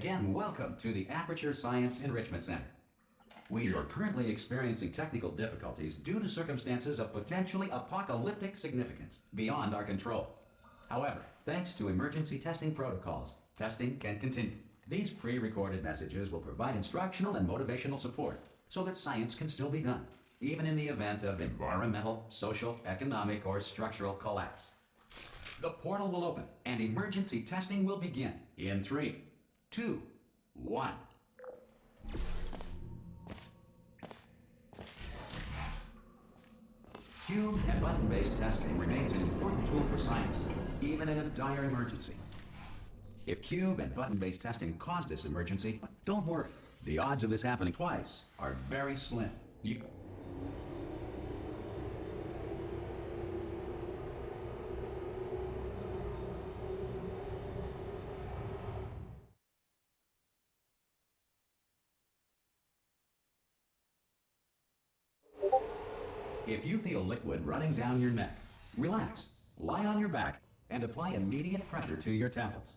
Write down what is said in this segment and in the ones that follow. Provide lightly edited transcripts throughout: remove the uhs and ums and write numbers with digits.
Again, welcome to the Aperture Science Enrichment Center. We are currently experiencing technical difficulties due to circumstances of potentially apocalyptic significance beyond our control. However, thanks to emergency testing protocols, testing can continue. These pre-recorded messages will provide instructional and motivational support so that science can still be done, even in the event of environmental, social, economic, or structural collapse. The portal will open and emergency testing will begin in 3, 2, 1. Cube and button-based testing remains an important tool for science, even in a dire emergency. If cube and button-based testing caused this emergency, don't worry. The odds of this happening twice are very slim. If you feel liquid running down your neck, relax, lie on your back, and apply immediate pressure to your temples.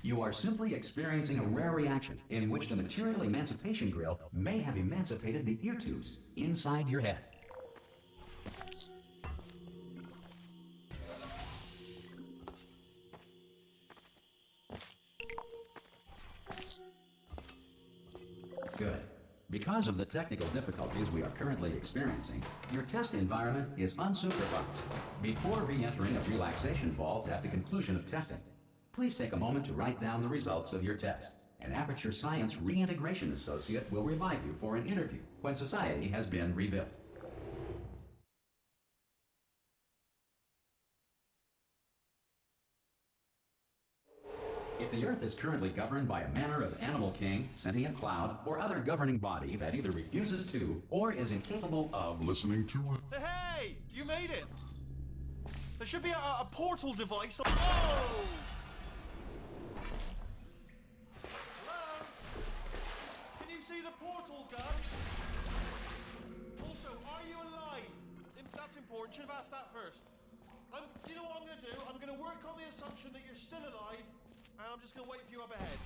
You are simply experiencing a rare reaction in which the material emancipation grill may have emancipated the ear tubes inside your head. Good. Because of the technical difficulties we are currently experiencing, your test environment is unsupervised. Before re-entering a relaxation vault at the conclusion of testing, please take a moment to write down the results of your test. An Aperture Science Reintegration Associate will revive you for an interview when society has been rebuilt. If the Earth is currently governed by a manner of animal king, sentient cloud, or other governing body that either refuses to or is incapable of listening to it. Hey! You made it! There should be a portal device. Oh! Hello? Can you see the portal gun? Also, are you alive? That's important. Should have asked that first. Do you know what I'm going to do? I'm going to work on the assumption that you're still alive. And I'm just going to wait for you up ahead.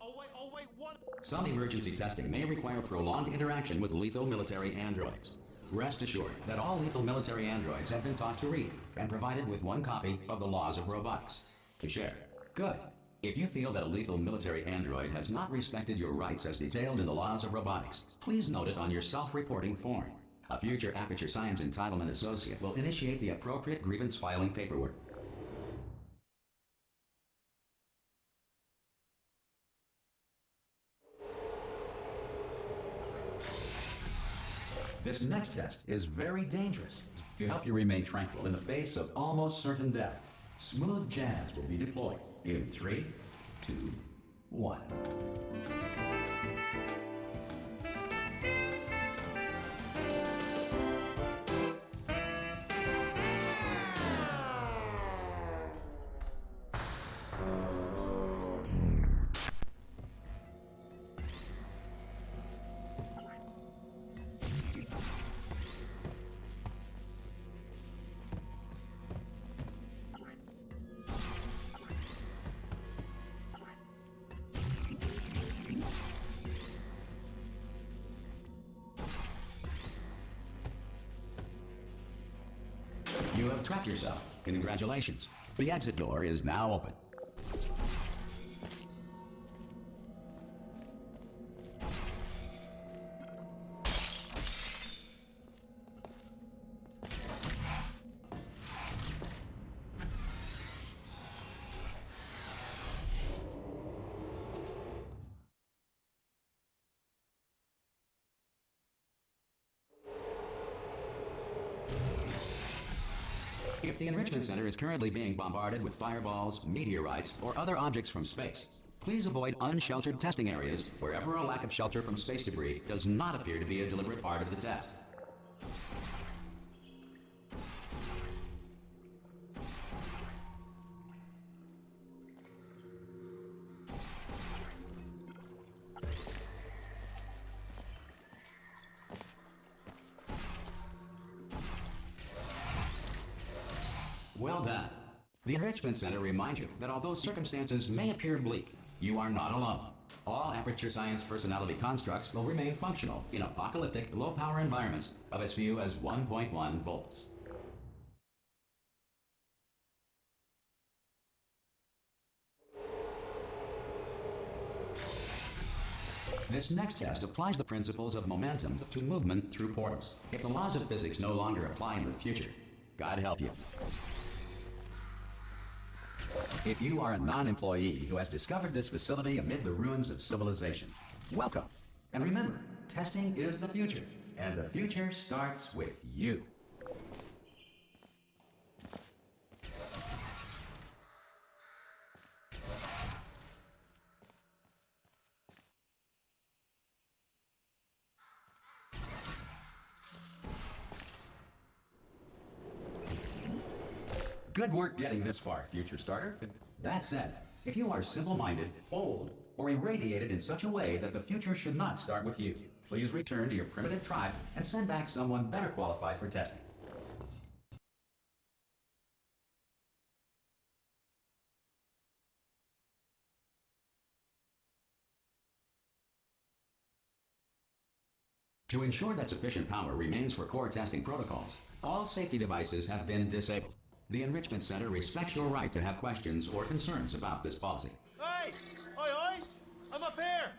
I'll wait one... Some emergency testing may require prolonged interaction with lethal military androids. Rest assured that all lethal military androids have been taught to read and provided with one copy of the Laws of Robotics to share. Good. If you feel that a lethal military android has not respected your rights as detailed in the Laws of Robotics, please note it on your self-reporting form. A future Aperture Science Entitlement Associate will initiate the appropriate grievance filing paperwork. This next test is very dangerous. To help you remain tranquil in the face of almost certain death, smooth jazz will be deployed in 3, 2, 1. You have trapped yourself. Congratulations. The exit door is now open. If the Enrichment Center is currently being bombarded with fireballs, meteorites, or other objects from space, please avoid unsheltered testing areas wherever a lack of shelter from space debris does not appear to be a deliberate part of the test. Well done. The Enrichment Center reminds you that although circumstances may appear bleak, You are not alone. All Aperture Science personality constructs will remain functional in apocalyptic, low-power environments of as few as 1.1 volts. This next test applies the principles of momentum to movement through portals. If the laws of physics no longer apply in the future, God help you. If you are a non-employee who has discovered this facility amid the ruins of civilization, welcome. And remember, testing is the future, and the future starts with you. Good work getting this far, future starter. That said, if you are simple-minded, old, or irradiated in such a way that the future should not start with you, please return to your primitive tribe and send back someone better qualified for testing. To ensure that sufficient power remains for core testing protocols, all safety devices have been disabled. The Enrichment Center respects your right to have questions or concerns about this policy. Hey! Oi, oi! I'm up here!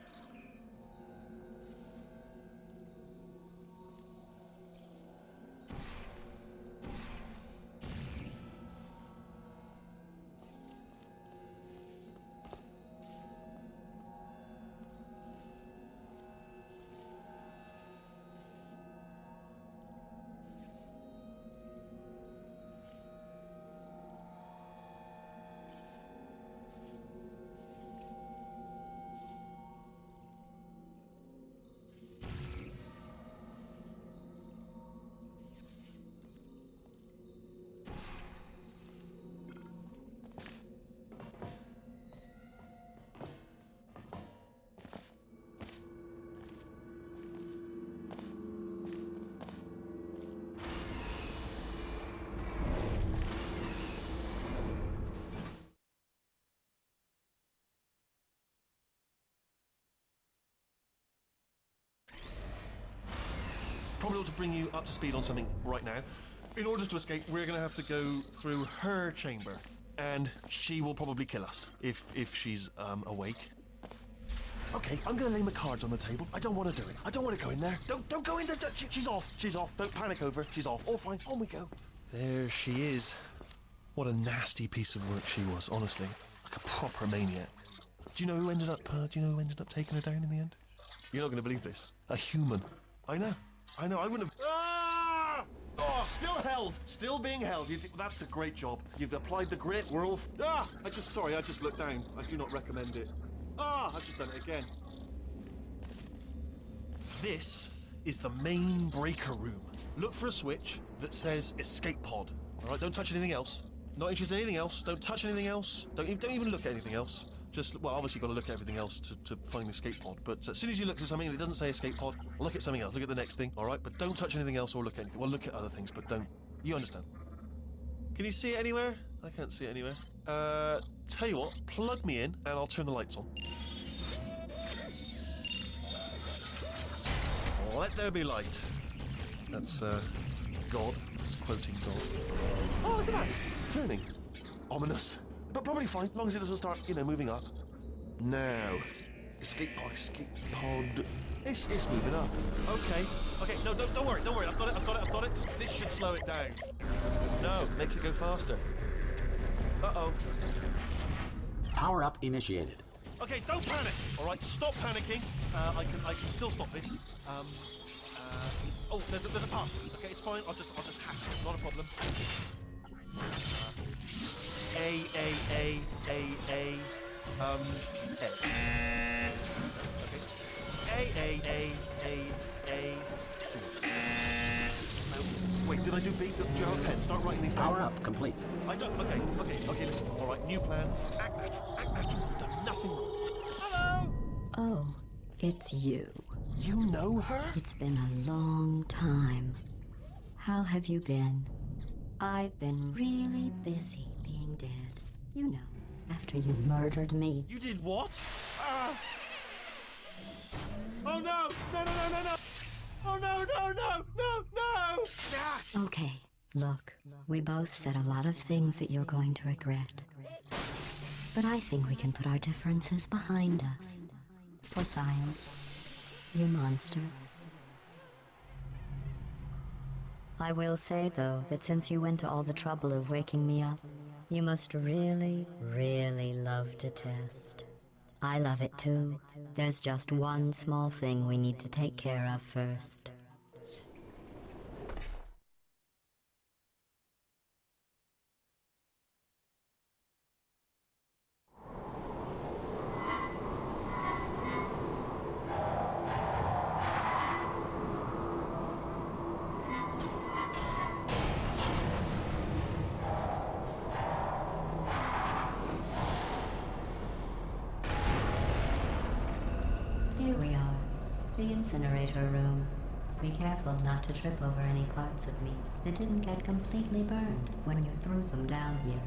Probably ought to bring you up to speed on something right now. In order to escape, we're going to have to go through her chamber, and she will probably kill us if she's awake. Okay, I'm going to lay my cards on the table. I don't want to do it. I don't want to go in there. Don't go in there. She's off. She's off. Don't panic over. She's off. All fine. On we go. There she is. What a nasty piece of work she was, honestly. Like a proper maniac. Do you know who ended up taking her down in the end? You're not going to believe this. A human. I know, I wouldn't have... Ah! Oh, still held. Still being held. That's a great job. You've applied the grit. We're all... I just looked down. I do not recommend it. I've just done it again. This is the main breaker room. Look for a switch that says escape pod. All right, don't touch anything else. Not interested in anything else. Don't touch anything else. Don't even look at anything else. Just, well, obviously you've got to look at everything else to find the escape pod. But as soon as you look at something and it doesn't say escape pod, look at something else. Look at the next thing, all right? But don't touch anything else or look at anything. Well, look at other things, but don't. You understand? Can you see it anywhere? I can't see it anywhere. Tell you what, plug me in and I'll turn the lights on. Let there be light. That's, God. It's quoting God. Oh, look at that. Turning. Ominous. But probably fine, as long as it doesn't start, moving up. Now. Escape pod. It's moving up. Okay, no, don't worry. I've got it. This should slow it down. No, makes it go faster. Uh-oh. Power up initiated. Okay, don't panic. All right, stop panicking. I can still stop this. Oh, there's a password. Okay, it's fine. I'll just hack it. Not a problem. A. Okay. A. C. Wait, did I do B? Do you have a pen? Start writing these down. Power up complete. I don't. Okay. Listen. All right, new plan. Act natural. You've done nothing wrong. Hello. Oh, it's you. You know her? It's been a long time. How have you been? I've been really busy being dead. You know, after you murdered me. You did what? Ah! Oh no! No, no, no, no, no! Oh no, no, no, no, no! Ah! Okay, look, we both said a lot of things that you're going to regret. But I think we can put our differences behind us. For science, you monster. I will say, though, that since you went to all the trouble of waking me up, you must really, really love to test. I love it too. There's just one small thing we need to take care of first. Here we are, the incinerator room. Be careful not to trip over any parts of me that didn't get completely burned when you threw them down here.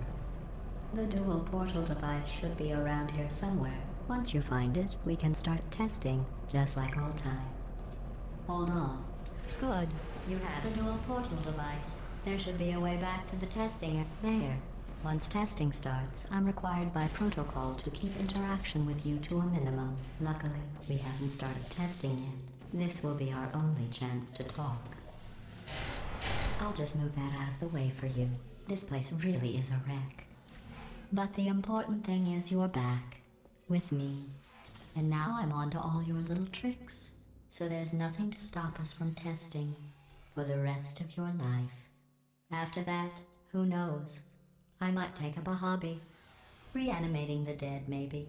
The dual portal device should be around here somewhere. Once you find it, we can start testing, just like old times. Hold on. Good. You have a dual portal device. There should be a way back to the testing. There. Once testing starts, I'm required by protocol to keep interaction with you to a minimum. Luckily, we haven't started testing yet. This will be our only chance to talk. I'll just move that out of the way for you. This place really is a wreck. But the important thing is you're back. With me. And now I'm on to all your little tricks. So there's nothing to stop us from testing for the rest of your life. After that, who knows? I might take up a hobby. Reanimating the dead, maybe.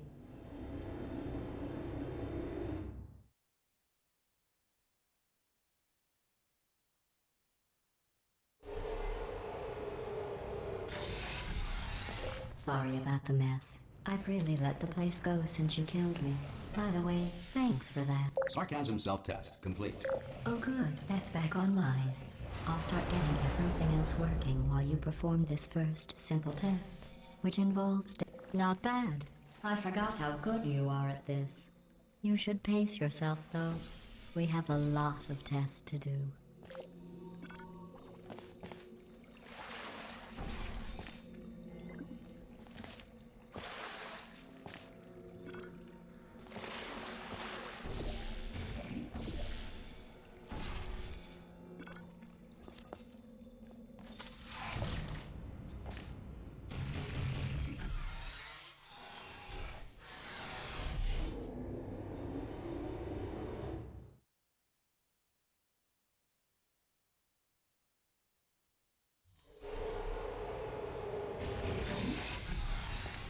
Sorry about the mess. I've really let the place go since you killed me. By the way, thanks for that. Sarcasm self-test complete. Oh good, that's back online. I'll start getting everything else working while you perform this first simple test, which involves... Not bad. I forgot how good you are at this. You should pace yourself, though. We have a lot of tests to do.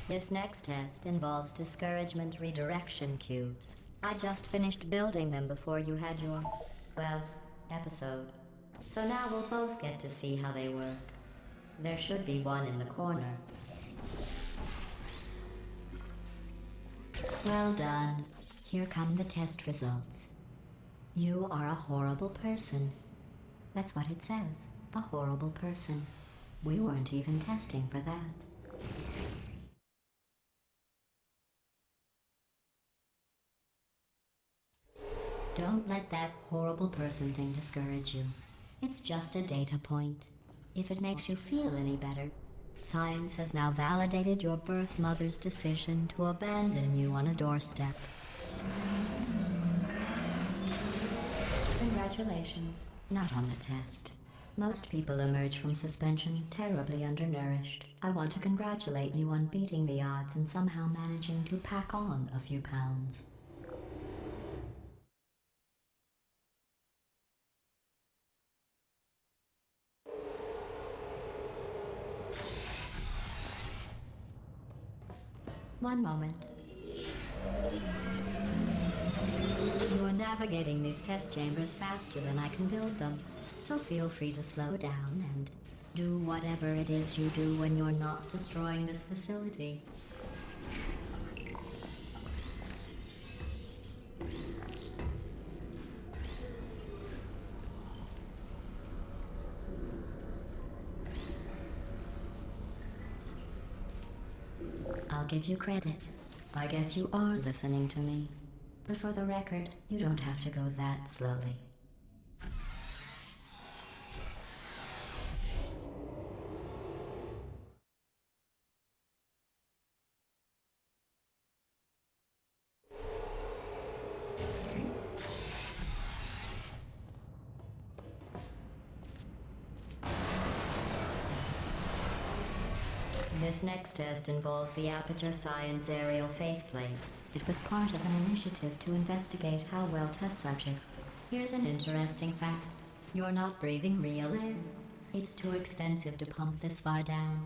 This next test involves discouragement redirection cubes. I just finished building them before you had your, well, episode. So now we'll both get to see how they work. There should be one in the corner. Well done. Here come the test results. You are a horrible person. That's what it says. A horrible person. We weren't even testing for that. Don't let that horrible person thing discourage you. It's just a data point. If it makes you feel any better, science has now validated your birth mother's decision to abandon you on a doorstep. Congratulations. Not on the test. Most people emerge from suspension terribly undernourished. I want to congratulate you on beating the odds and somehow managing to pack on a few pounds. One moment. You are navigating these test chambers faster than I can build them, so feel free to slow down and do whatever it is you do when you're not destroying this facility. I'll I'll give you credit. I guess you are listening to me. But for the record, you don't have to go that slowly. This next test involves the Aperture Science Aerial Faceplate. It was part of an initiative to investigate how well test subjects... Here's an interesting fact. You're not breathing real air. It's too expensive to pump this far down.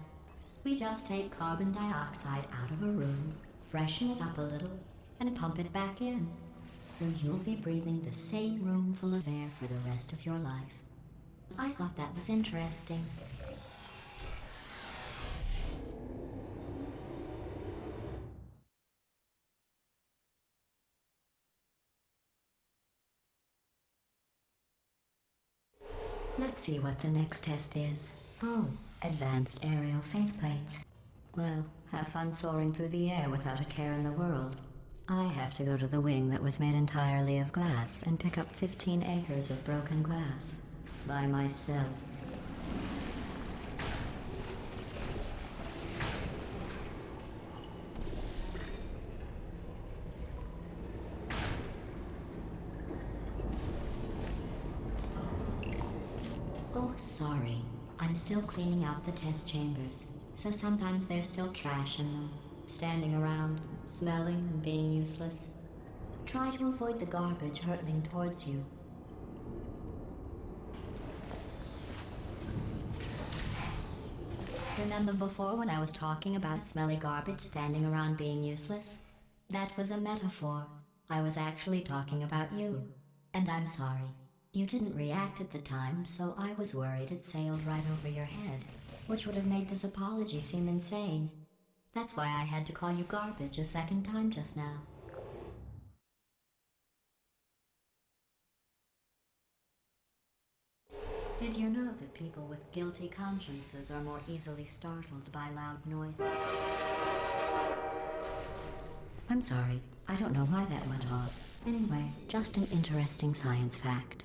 We just take carbon dioxide out of a room, freshen it up a little, and pump it back in. So you'll be breathing the same room full of air for the rest of your life. I thought that was interesting. Let's see what the next test is. Oh, advanced aerial faceplates. Well, have fun soaring through the air without a care in the world. I have to go to the wing that was made entirely of glass and pick up 15 acres of broken glass. By myself. Oh, sorry. I'm still cleaning out the test chambers, so sometimes there's still trash in them, standing around, smelling and being useless. Try to avoid the garbage hurtling towards you. Remember before when I was talking about smelly garbage standing around being useless? That was a metaphor. I was actually talking about you. And I'm sorry. You didn't react at the time, so I was worried it sailed right over your head, which would have made this apology seem insane. That's why I had to call you garbage a second time just now. Did you know that people with guilty consciences are more easily startled by loud noises? I'm sorry, I don't know why that went off. Anyway, just an interesting science fact.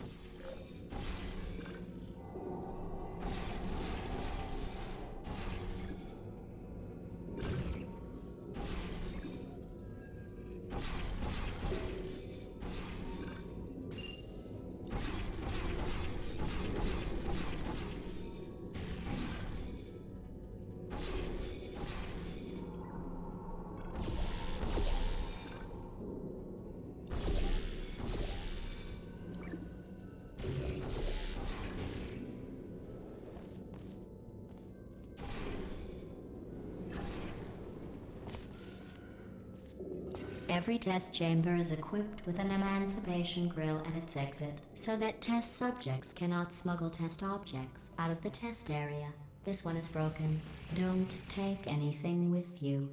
Every test chamber is equipped with an emancipation grill at its exit, so that test subjects cannot smuggle test objects out of the test area. This one is broken. Don't take anything with you.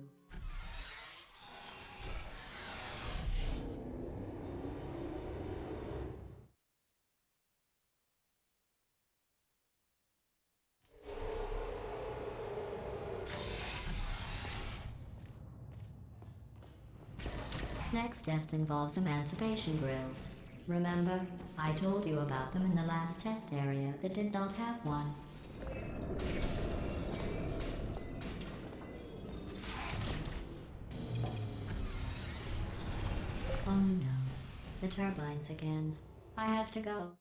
Next test involves emancipation grills. Remember, I told you about them in the last test area that did not have one. Oh no, the turbines again. I have to go.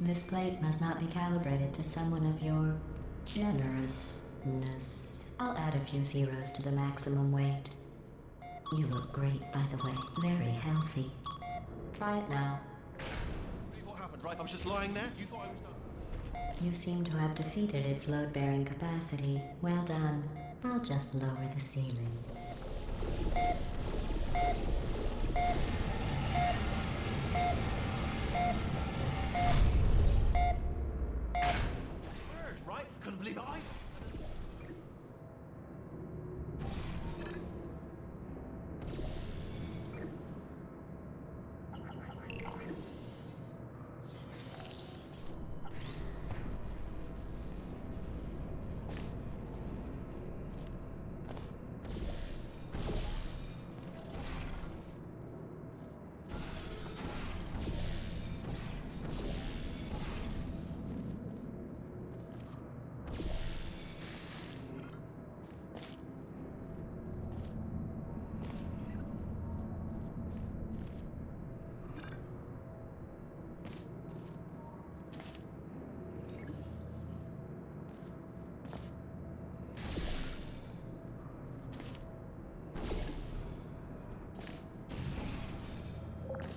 This plate must not be calibrated to someone of your generousness. I'll add a few zeros to the maximum weight. You look great, by the way. Very healthy. Try it now. What happened, right? I was just lying there. You thought I was done. You seem to have defeated its load-bearing capacity. Well done. I'll just lower the ceiling.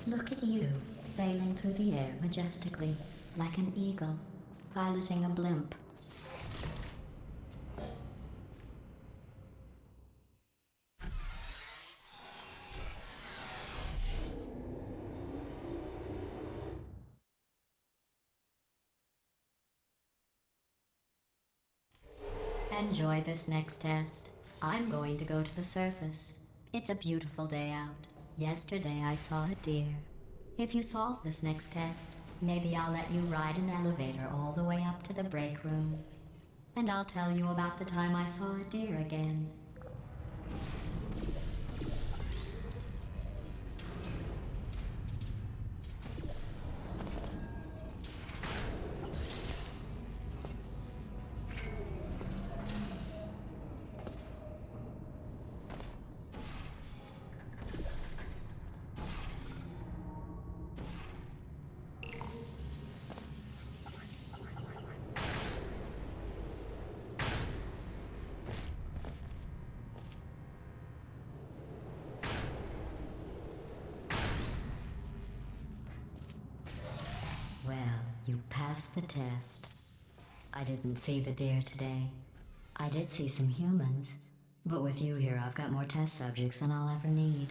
Look at you, sailing through the air majestically, like an eagle, piloting a blimp. Enjoy this next test. I'm going to go to the surface. It's a beautiful day out. Yesterday I saw a deer. If you solve this next test, maybe I'll let you ride an elevator all the way up to the break room. And I'll tell you about the time I saw a deer again. Well, you passed the test. I didn't see the deer today. I did see some humans, but with you here I've got more test subjects than I'll ever need.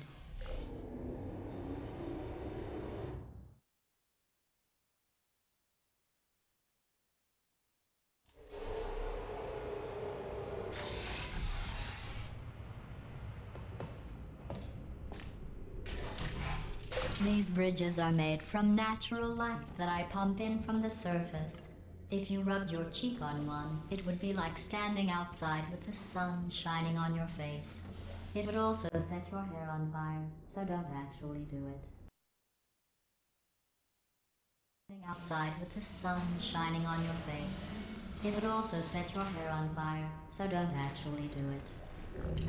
These bridges are made from natural light that I pump in from the surface. If you rubbed your cheek on one, it would be like standing outside with the sun shining on your face. It would also set your hair on fire, so don't actually do it. Standing outside with the sun shining on your face. It would also set your hair on fire, so don't actually do it.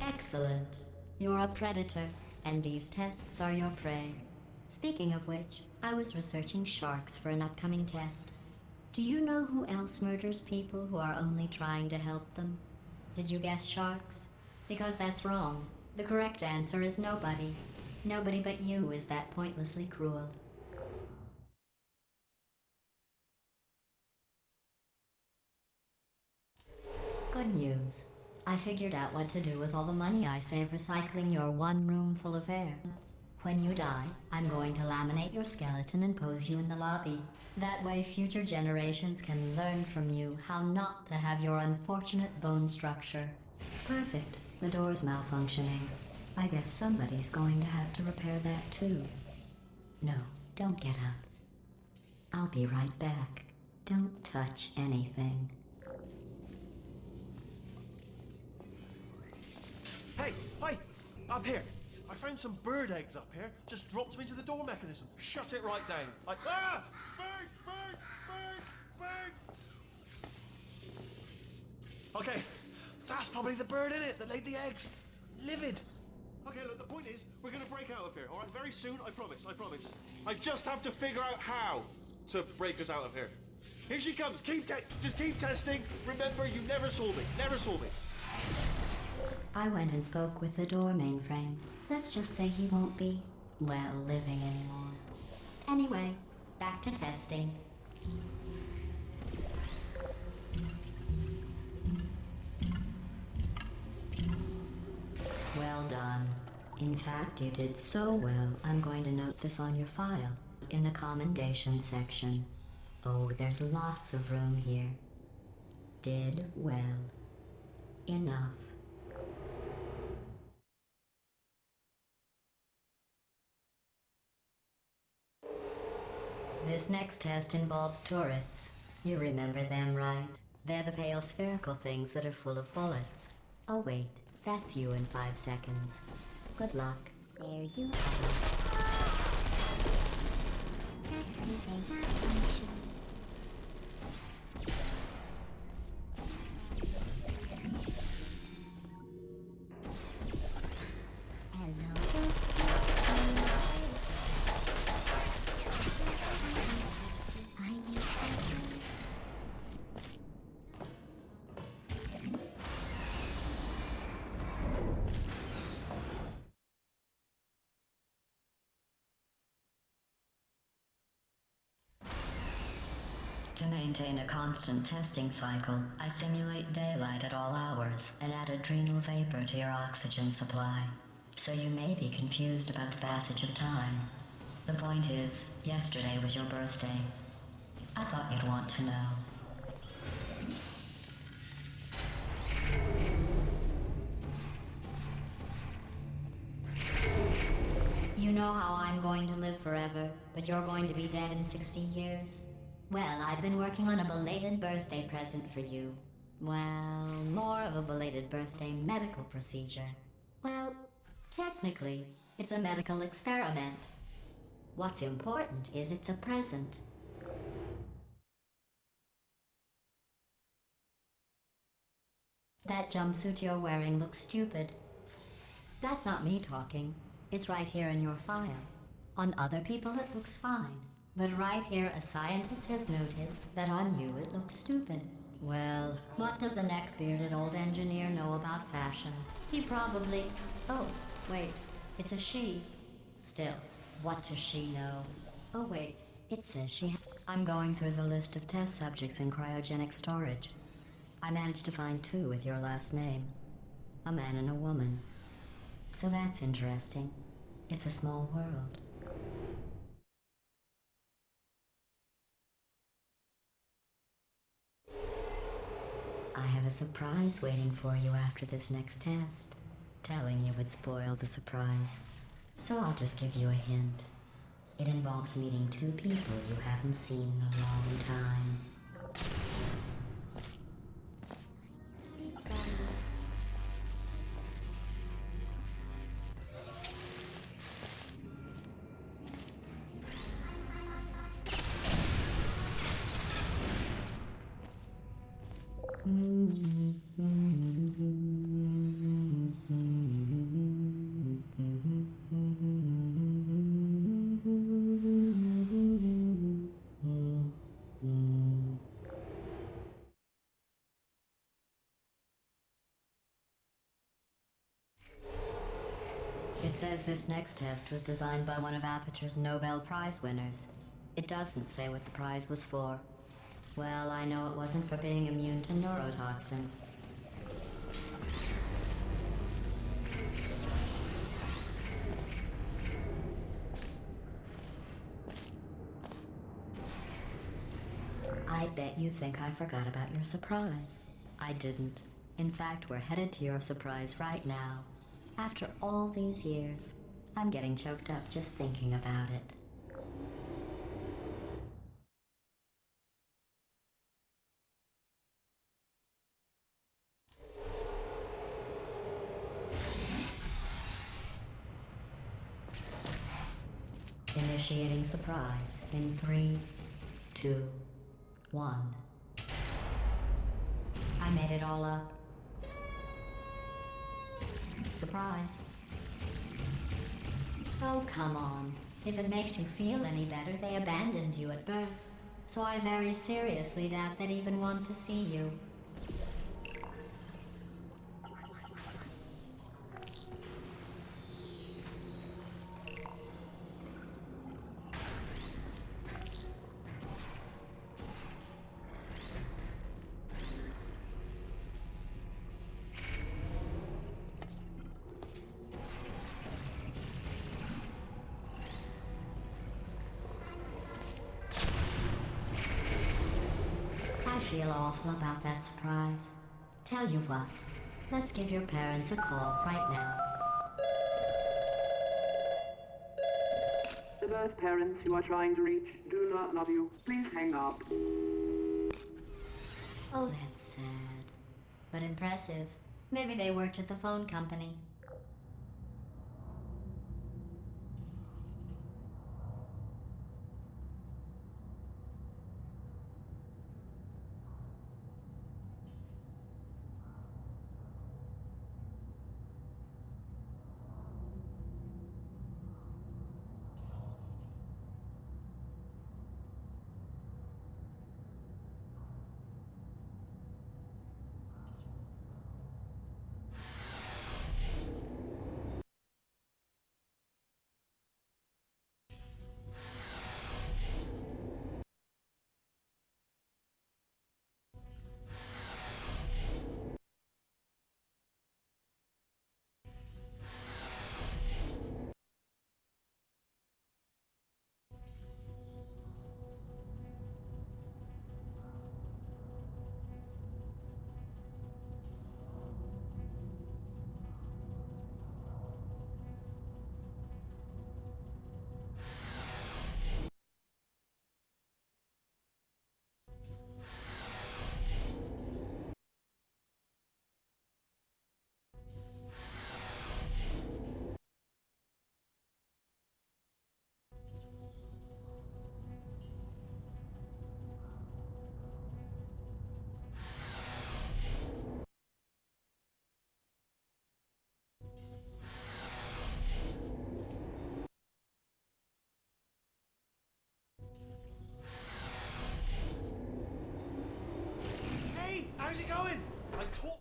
Excellent. You're a predator, and these tests are your prey. Speaking of which, I was researching sharks for an upcoming test. Do you know who else murders people who are only trying to help them? Did you guess sharks? Because that's wrong. The correct answer is nobody. Nobody but you is that pointlessly cruel. Good news. I figured out what to do with all the money I save recycling your one room full of air. When you die, I'm going to laminate your skeleton and pose you in the lobby. That way future generations can learn from you how not to have your unfortunate bone structure. Perfect. The door's malfunctioning. I guess somebody's going to have to repair that too. No, don't get up. I'll be right back. Don't touch anything. Hey, hi! Up here! I found some bird eggs up here. Just dropped them into the door mechanism. Shut it right down. Like, ah! Bird! Bird! Bird! Bird! Okay, that's probably the bird in it that laid the eggs. Livid. Okay, look, the point is, we're gonna break out of here, alright? Very soon, I promise, I promise. I just have to figure out how to break us out of here. Here she comes. Just keep testing. Remember, you never saw me. Never saw me. I went and spoke with the door mainframe. Let's just say he won't be, well, living anymore. Anyway, back to testing. Well done. In fact, you did so well, I'm going to note this on your file, in the commendation section. Oh, there's lots of room here. Did well. Enough. This next test involves turrets. You remember them, right? They're the pale spherical things that are full of bullets. Oh wait, that's you in 5 seconds. Good luck. There you go. Activate function. maintain a constant testing cycle, I simulate daylight at all hours and add adrenal vapor to your oxygen supply. So you may be confused about the passage of time. The point is, yesterday was your birthday. I thought you'd want to know. You know how I'm going to live forever, but you're going to be dead in 60 years? Well, I've been working on a belated birthday present for you. Well, more of a belated birthday medical procedure. Well, technically, it's a medical experiment. What's important is it's a present. That jumpsuit you're wearing looks stupid. That's not me talking. It's right here in your file. On other people it looks fine. But right here a scientist has noted that on you it looks stupid. Well, what does a neck-bearded old engineer know about fashion? He probably... Oh, wait. It's a she. Still, what does she know? Oh wait, it says she... I'm going through the list of test subjects in cryogenic storage. I managed to find 2 with your last name. A man and a woman. So that's interesting. It's a small world. I have a surprise waiting for you after this next test. Telling you would spoil the surprise. So I'll just give you a hint. It involves meeting 2 people you haven't seen in a long time. It says this next test was designed by one of Aperture's Nobel Prize winners. It doesn't say what the prize was for. Well, I know it wasn't for being immune to neurotoxin. I bet you think I forgot about your surprise. I didn't. In fact, we're headed to your surprise right now. After all these years, I'm getting choked up just thinking about it. Initiating surprise in 3, 2, 1. I made it all up. Surprise. Oh, come on. If it makes you feel any better, they abandoned you at birth. So I very seriously doubt they'd even want to see you. I feel awful about that surprise. Tell you what, let's give your parents a call right now. The birth parents you are trying to reach do not love you. Please hang up. Oh, that's sad. But impressive. Maybe they worked at the phone company. How's it going? I taught.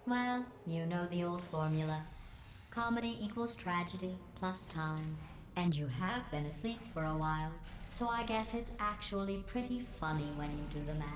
Well, you know the old formula. Comedy equals tragedy plus time. And you have been asleep for a while, so I guess it's actually pretty funny when you do the math.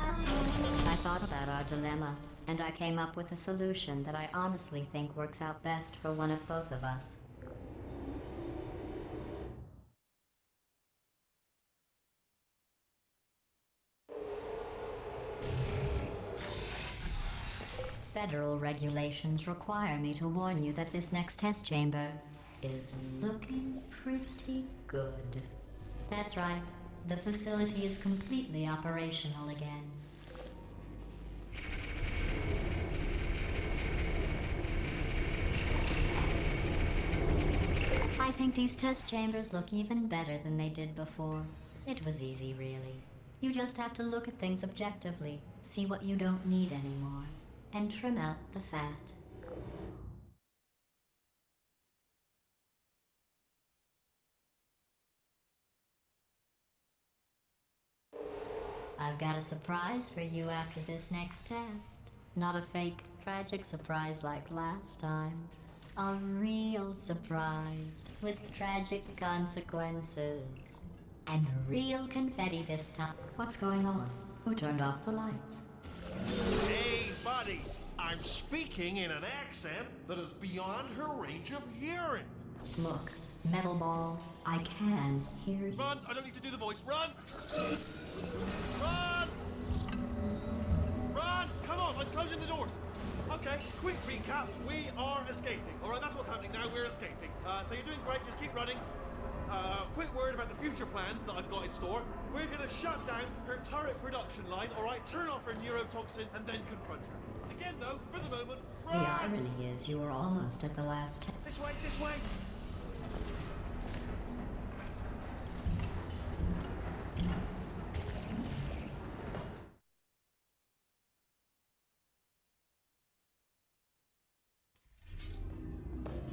I thought about our dilemma, and I came up with a solution that I honestly think works out best for one of both of us. Federal regulations require me to warn you that this next test chamber is looking pretty good. That's right. The facility is completely operational again. I think these test chambers look even better than they did before. It was easy, really. You just have to look at things objectively, see what you don't need anymore, and trim out the fat. I've got a surprise for you after this next test. Not a fake, tragic surprise like last time. A real surprise with tragic consequences. And real confetti this time. What's going on? Who turned off the lights? Hey, buddy! I'm speaking in an accent that is beyond her range of hearing. Look, Metal Ball, I can hear you. Run! I don't need to do the voice. Run! Run! Run! Come on, I'm closing the doors. Okay, quick recap. We are escaping. All right, that's what's happening now. We're escaping. So you're doing great. Just keep running. Quick word about the future plans that I've got in store. We're going to shut down her turret production line, all right? Turn off her neurotoxin and then confront her. Again, though, for the moment, run! The irony is you were almost at the last test. This way, this way!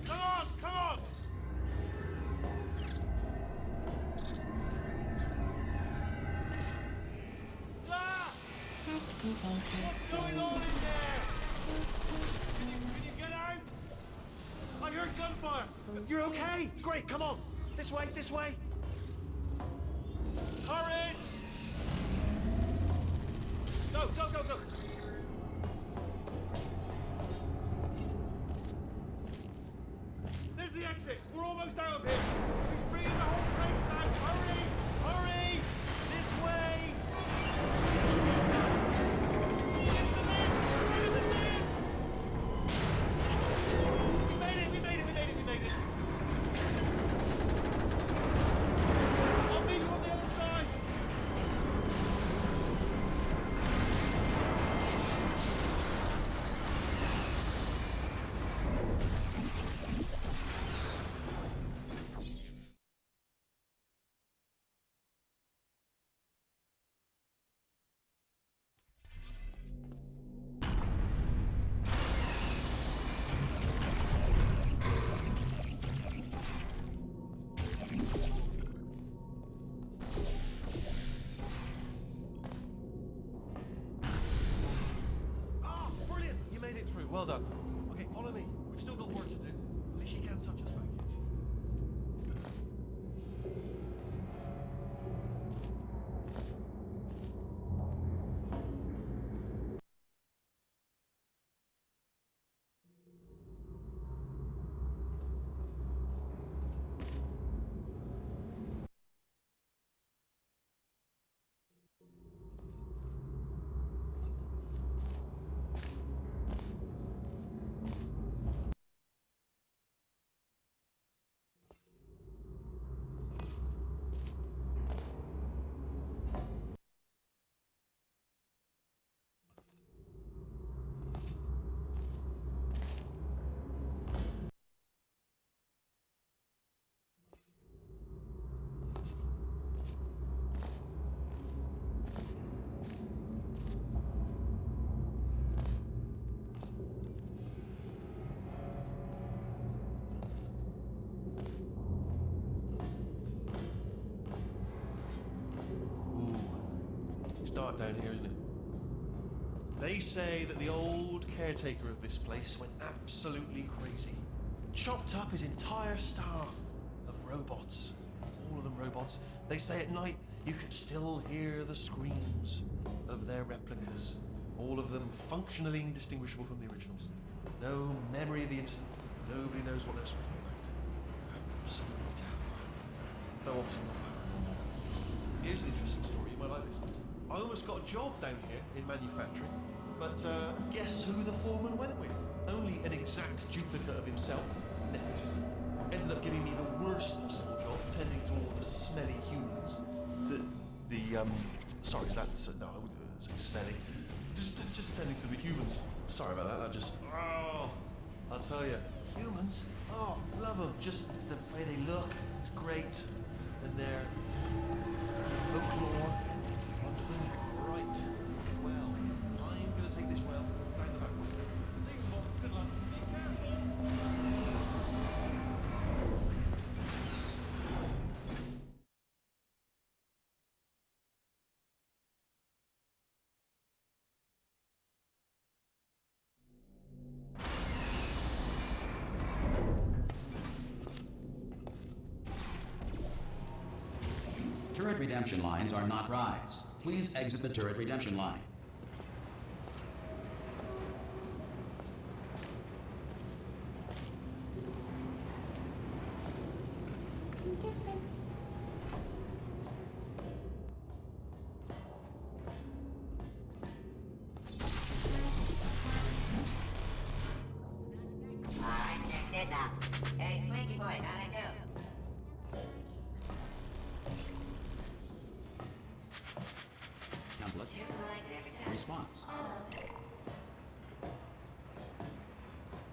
Come on, come on! Ah! What's going on in there? Can you get out? I heard gunfire. You're okay? Great, come on. This way, this way. Turrets! Go, go, go, go. There's the exit. We're almost out of here. He's bringing the whole place down. Hurry! Hurry! This way! Get in the lift! Get in the lift! We made it! We made it! We made it! We made it! I'll meet you on the other side! Ah, brilliant! You made it through. Well done. Okay, follow me. We've still got work to do. At least she can't touch us back here. start down here, isn't it? They say that the old caretaker of this place went absolutely crazy. Chopped up his entire staff of robots. All of them robots. They say at night you can still hear the screams of their replicas. All of them functionally indistinguishable from the originals. No memory of the incident. Nobody knows what they're screaming about. Absolutely terrifying. Though obviously not paranormal. Here's an interesting story, you might like this. I almost got a job down here in manufacturing, but guess who the foreman went with? Only an exact duplicate of himself, nepotism. Ended up giving me the worst possible job, tending to all the smelly humans. Sorry, that's, no, I wouldn't say smelly. Just tending to the humans. Sorry about that, I'll tell you. Humans? Oh, love them. Just the way they look is great. And their folklore, wonderful. Right. Well, I'm going to take this well down the back way. See you, Bob. Good luck. Be careful. Turret redemption lines are not rides. Please exit the turret redemption line. Alright, check this out. Hey, Swanky boys, how'd I do? Template. Shoot the lights every time. Response.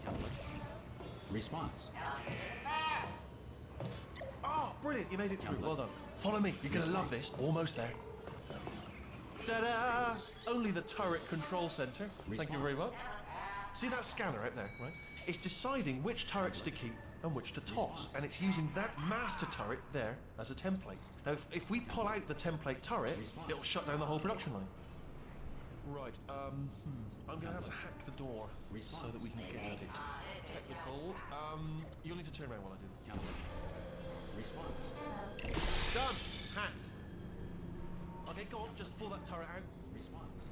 Template. Response. Oh, brilliant. You made it through. Well done. Follow me. You're going to love this. Almost there. Ta-da! Only the turret control center. Thank you very much. See that scanner out there, right? It's deciding which turrets to keep and which to toss, and it's using that master turret there as a template. Now, if we pull out the template turret, it'll shut down the whole production line. Right, I'm gonna have to hack the door so that we can get at it. Technical, you'll need to turn around while I do this. Response. Done! Hacked. Okay, go on, just pull that turret out. Response.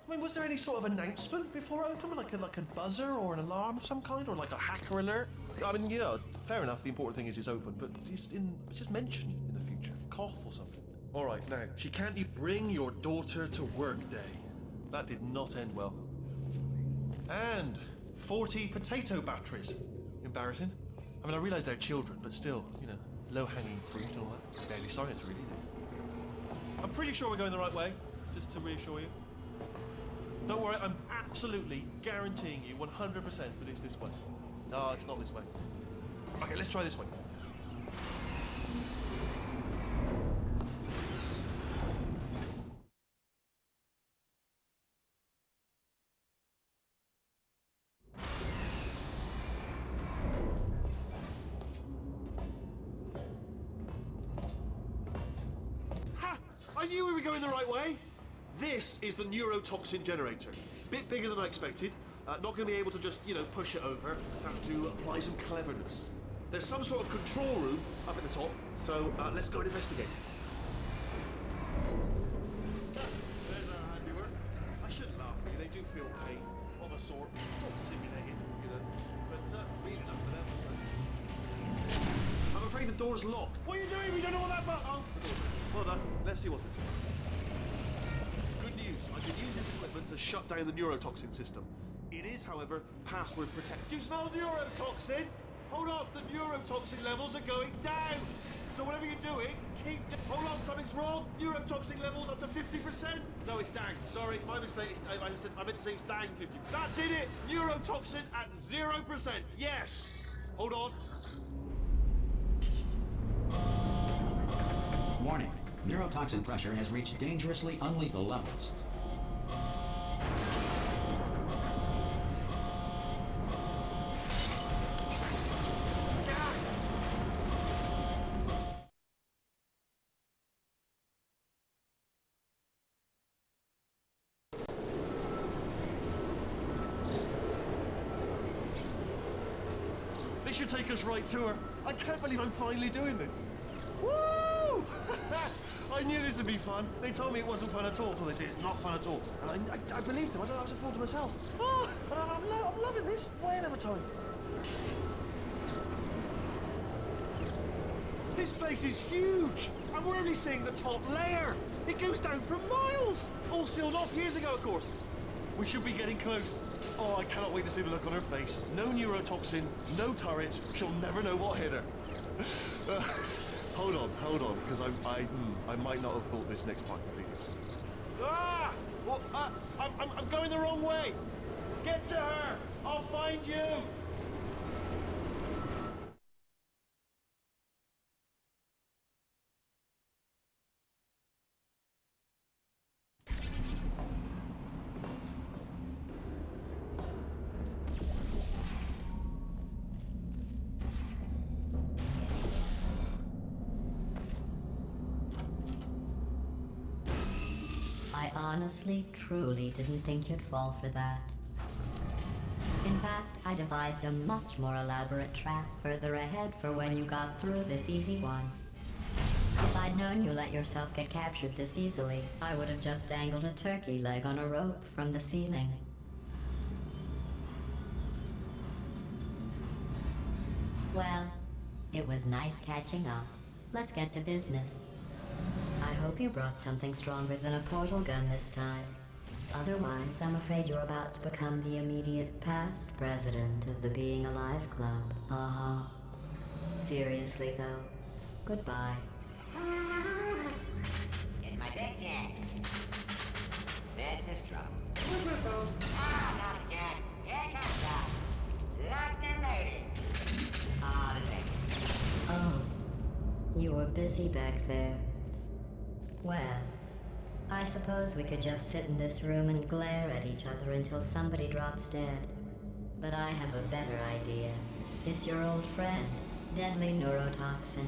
I mean, was there any sort of announcement before it opened, like a buzzer or an alarm of some kind, or like a hacker alert? I mean, you know, fair enough. The important thing is it's open, but just mention in the future, cough or something. All right, now she can't you bring your daughter to work day? That did not end well. And 40 potato batteries. Embarrassing. I mean, I realise they're children, but still, you know, low-hanging fruit and all that. It's barely science, really, is it? I'm pretty sure we're going the right way. Just to reassure you. Don't worry, I'm absolutely guaranteeing you 100% that it's this way. No, it's not this way. Okay, let's try this way. Ha! I knew we were going the right way! This is the neurotoxin generator. Bit bigger than I expected. Not going to be able to just, you know, push it over. Have to apply some cleverness. There's some sort of control room up at the top, so let's go and investigate. There's our handiwork. I shouldn't laugh really. They do feel pain of a sort. Sort of simulated, you know. But really enough for them. I'm afraid the door's locked. What are you doing? We don't know what that button. Oh, the door's open. Well done. Let's see what's inside. I can use this equipment to shut down the neurotoxin system. It is, however, password protected. Do you smell neurotoxin? Hold on, the neurotoxin levels are going down. So whatever you're doing, hold on, something's wrong. Neurotoxin levels up to 50%. No, it's down. Sorry, my mistake. I meant to say it's down 50. That did it. Neurotoxin at 0%. Yes. Hold on. Warning, neurotoxin pressure has reached dangerously unlethal levels. This should take us right to her. I can't believe I'm finally doing this. Woo! I knew this would be fun. They told me it wasn't fun at all, so they said it's not fun at all. And I believed them. I don't know, I was a fool to myself. Oh, I'm loving this. Whale of a time. This place is huge, and we're only seeing the top layer. It goes down for miles. All sealed off years ago, of course. We should be getting close. Oh, I cannot wait to see the look on her face. No neurotoxin, no turrets. She'll never know what hit her. Hold on, because I might not have thought this next part completely. Ah! Well, I'm going the wrong way. Get to her. I'll find you. I honestly, truly didn't think you'd fall for that. In fact, I devised a much more elaborate trap further ahead for when you got through this easy one. If I'd known you let yourself get captured this easily, I would have just dangled a turkey leg on a rope from the ceiling. Well, it was nice catching up. Let's get to business. I hope you brought something stronger than a portal gun this time. Otherwise, I'm afraid you're about to become the immediate past president of the Being Alive Club. Uh-huh. Seriously, though, goodbye. It's my big chance. This is trouble. Ah, not again. Here comes up. Locked and loaded. Ah, the same. Oh, you were busy back there. Well, I suppose we could just sit in this room and glare at each other until somebody drops dead. But I have a better idea. It's your old friend, deadly neurotoxin.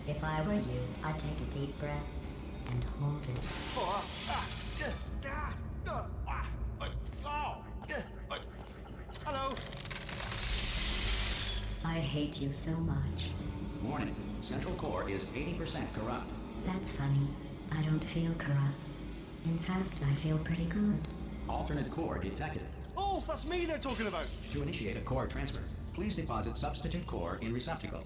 If I were you, I'd take a deep breath and hold it. Hello. I hate you so much. Warning, central core is 80% corrupt. That's funny. I don't feel corrupt. In fact, I feel pretty good. Alternate core detected. Oh, that's me they're talking about. To initiate a core transfer, please deposit substitute core in receptacle.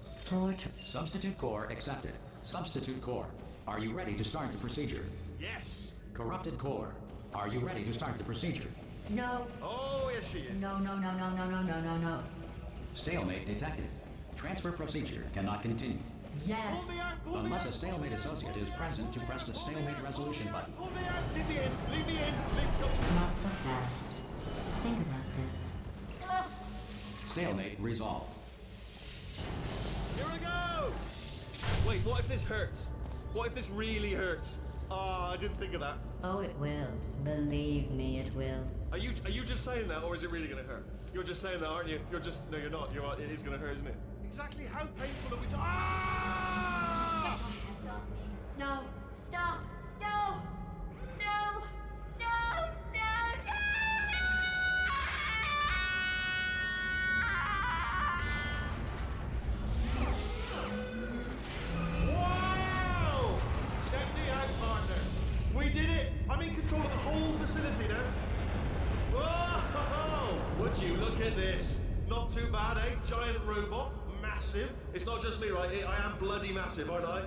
Substitute core accepted. Substitute core. Are you ready to start the procedure? Yes. Corrupted core. Are you ready to start the procedure? No. Oh, yes she is. No. Stalemate detected. Transfer procedure cannot continue. Yes. Pull me out, pull me Unless out. a stalemate associate is present to press the stalemate resolution button. Pull me out. Leave me in. Leave me in. Leave... Not so fast. Think about this. Stalemate resolved. Here I go. Wait, what if this hurts? What if this really hurts? Ah, I didn't think of that. Oh, it will. Believe me, it will. Are you just saying that, or is it really going to hurt? You're just saying that, aren't you? You're just... No, you're not. It is going to hurt, isn't it? Exactly how painful are we Ah! No. Stop. No. No. No. Wow! Check me out, partner. We did it! I'm in control of the whole facility now. Whoa! Would you look at this? Not too bad, eh? Giant robot. Massive. It's not just me, right? I am bloody massive, aren't I?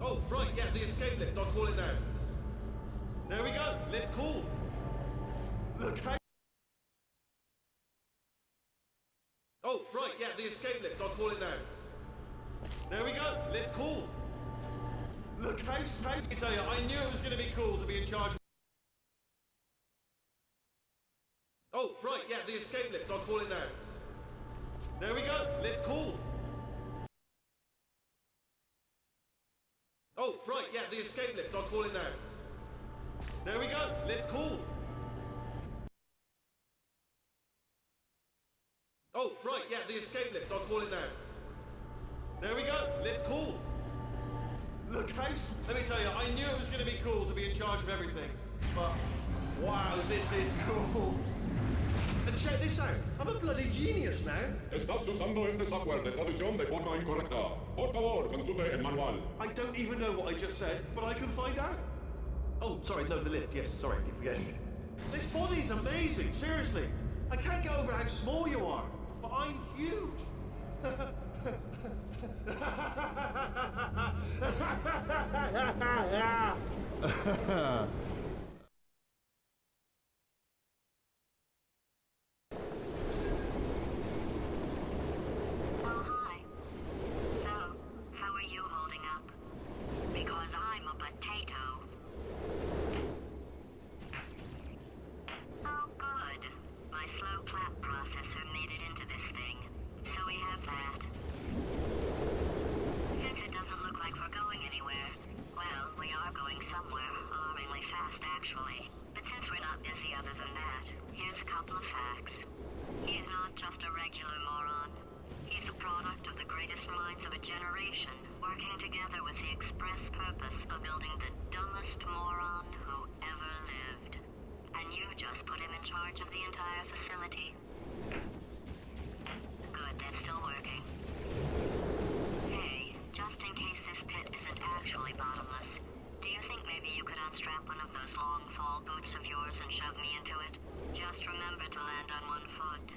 Oh, right, yeah, the escape lift. I'll call it now. There we go. Lift called. Look how... Oh, right, yeah, the escape lift. I'll call it now. There we go. Lift called. Look how smooth. I tell you, I knew it was going to be cool to be in charge. Oh, right, yeah, the escape lift. I'll call it now. There we go. Lift called. Oh, right, yeah, the the escape lift. I'll call it now. There we go. Lift called. Oh, right, yeah, the escape lift. I'll call it now. There we go. Lift called. Look, House, let me tell you, I knew it was going to be cool to be in charge of everything. But, wow, this is cool. And check this out. I'm a bloody genius now. Estás usando este software de traducción de forma incorrecta. Por favor, consulte el manual. I don't even know what I just said, but I can find out. Oh, sorry, no, the lift. Yes, sorry, I keep forgetting. This body's amazing, seriously. I can't get over how small you are, but I'm huge. Oh, hi. So, how are you holding up? Because I'm a potato. Oh, good. My slow clap processor made it into this thing. So we have that. Since it doesn't look like we're going anywhere, well, we are going somewhere, alarmingly fast actually. But since we're not busy other than that, here's a couple of facts. He's not just a regular moron. He's the product of the greatest minds of a generation, working together with the express purpose of building the dumbest moron who ever lived. And you just put him in charge of the entire facility. Good, that's still working. Hey, just in case this pit isn't actually bottomless, do you think maybe you could unstrap one of those long fall boots of yours and shove me into it? Just remember to land on one foot.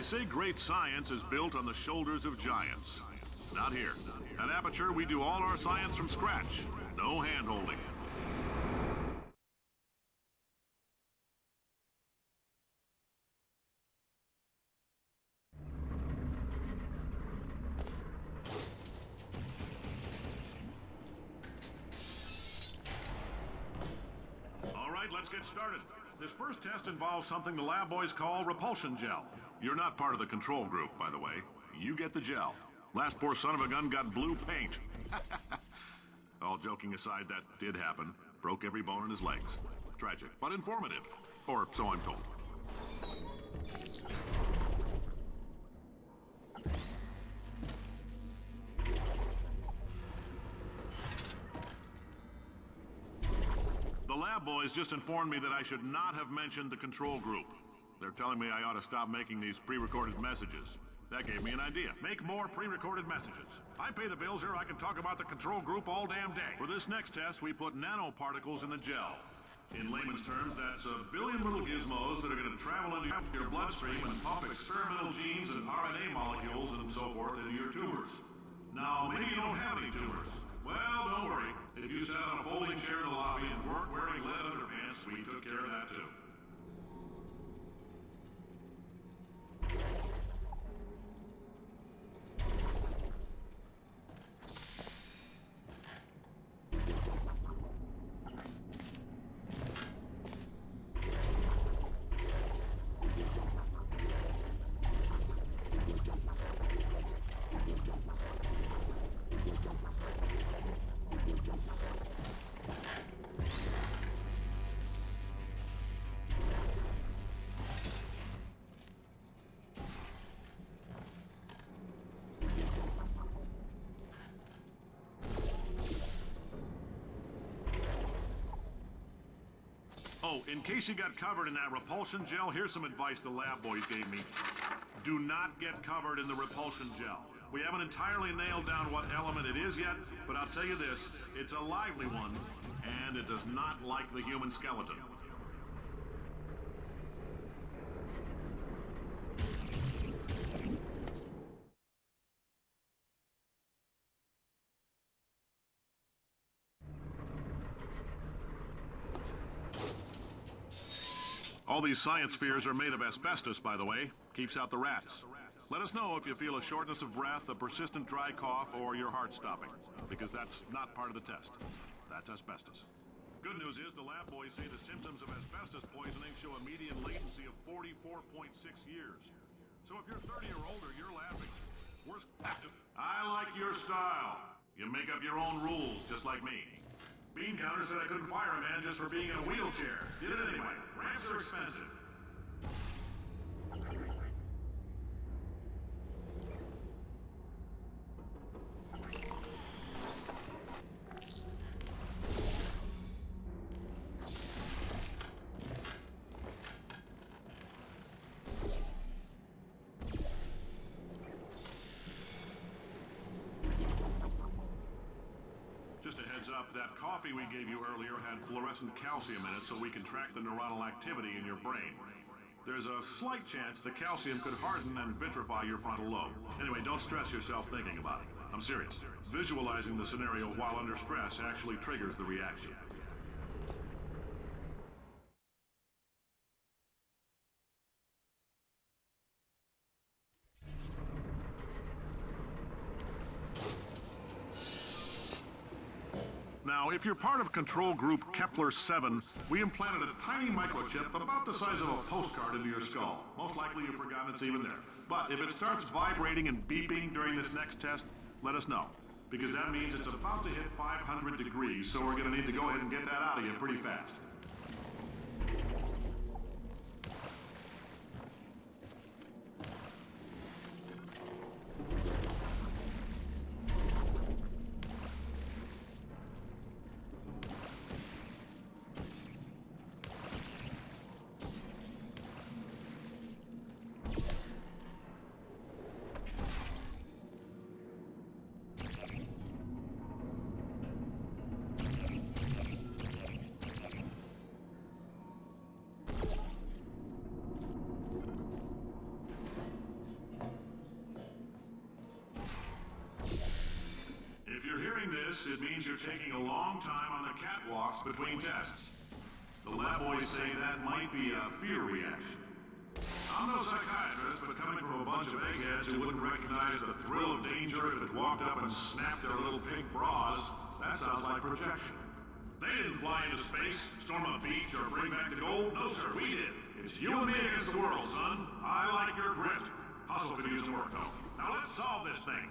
say great science is built on the shoulders of giants. Not here. At Aperture, we do all our science from scratch. No hand-holding. All right, let's get started. This first test involves something the lab boys call repulsion gel. You're not part of the control group, by the way. You get the gel. Last poor son of a gun got blue paint. All joking aside, that did happen. Broke every bone in his legs. Tragic, but informative. Or so I'm told. The lab boys just informed me that I should not have mentioned the control group. They're telling me I ought to stop making these pre-recorded messages. That gave me an idea. Make more pre-recorded messages. I pay the bills here, I can talk about the control group all damn day. For this next test, we put nanoparticles in the gel. In layman's terms, that's a billion little gizmos that are going to travel into your bloodstream and pump experimental genes and RNA molecules and so forth into your tumors. Now, maybe you don't have any tumors. Well, don't worry. If you sat on a folding chair in the lobby and weren't wearing lead underpants, we took care of that too. Oh, in case you got covered in that repulsion gel, here's some advice the lab boys gave me. Do not get covered in the repulsion gel. We haven't entirely nailed down what element it is yet, but I'll tell you this, it's a lively one, and it does not like the human skeleton. All these science spheres are made of asbestos, by the way. Keeps out the rats. Let us know if you feel a shortness of breath, a persistent dry cough, or your heart stopping, because that's not part of the test. That's asbestos. Good news is the lab boys say the symptoms of asbestos poisoning show a median latency of 44.6 years. So if you're 30 or older, you're laughing. Worst... I like your style. You make up your own rules, just like me. Bean Counter said I couldn't fire a man just for being in a wheelchair. Did it anyway. Ramps are expensive. That coffee we gave you earlier had fluorescent calcium in it so we can track the neuronal activity in your brain. There's a slight chance the calcium could harden and vitrify your frontal lobe. Anyway, don't stress yourself thinking about it. I'm serious. Visualizing the scenario while under stress actually triggers the reaction. Now, if you're part of control group Kepler-7, we implanted a tiny microchip about the size of a postcard into your skull. Most likely you've forgotten it's even there. But if it starts vibrating and beeping during this next test, let us know. Because that means it's about to hit 500 degrees, so we're going to need to go ahead and get that out of you pretty fast. this, it means you're taking a long time on the catwalks between tests. The lab boys say that might be a fear reaction. I'm no psychiatrist, but coming from a bunch of eggheads who wouldn't recognize the thrill of danger if it walked up and snapped their little pink bras, that sounds like projection. They didn't fly into space, storm a beach, or bring back the gold. No, sir, we did. It's you and me against the world, son. I like your grit. Hustle could use some work, though. Now let's solve this thing.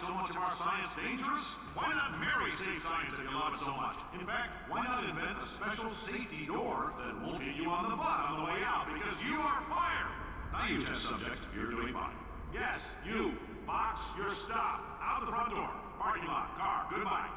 So much of our science dangerous? Why not marry safe science if you love it so much? In fact, why not invent a special safety door that won't hit you on the butt on the way out because you are fired? Now you test subject, you're doing fine. Yes, you. Box your stuff. Out the front door. Parking lot. Car. Goodbye.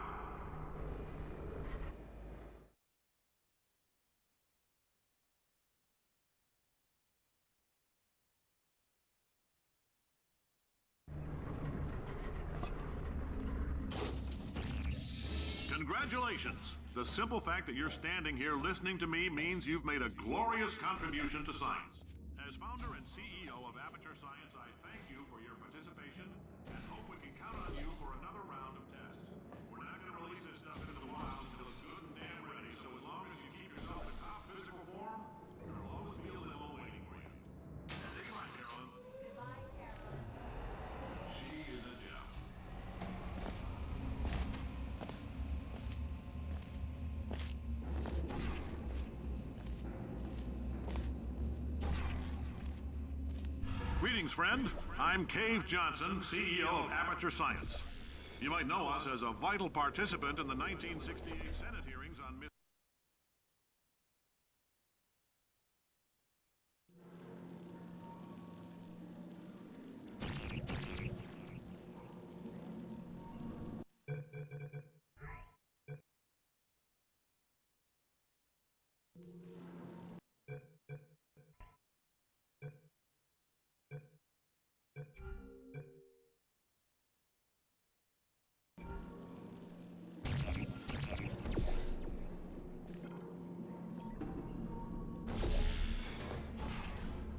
Congratulations! The simple fact that you're standing here listening to me means you've made a glorious contribution to science. As founder and CEO of Aperture Science, I thank you for your participation and hope we can count on you for another round of tests. We're not going to release this stuff into the wild until it's good and damn ready, so as long as you keep yourself in top physical form, there'll always be a limo waiting for you. Say goodbye, Carolyn. Goodbye, Carolyn. She is a gem. Greetings, friend. I'm Cave Johnson, CEO of Aperture Science. You might know us as a vital participant in the 1968 Senate hearings on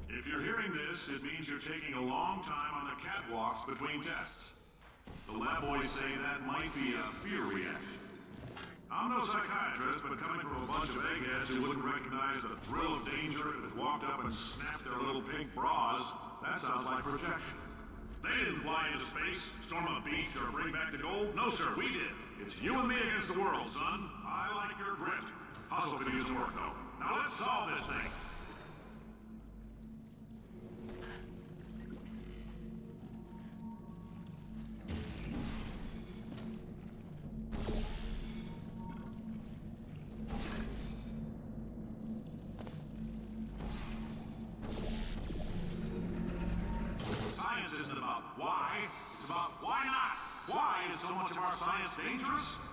If you're hearing this, it means you're taking a long time on the catwalks between tests. The lab boys say that might be a fear reaction. I'm no psychiatrist, but coming from a bunch of eggheads who wouldn't recognize the thrill of danger if it walked up and snapped their little pink bras, that sounds like projection. They didn't fly into space, storm a beach, or bring back the gold. No, sir, we did. It's you and me against the world, son. I like your grit. Hustle could use some work, though. Now let's solve this thing.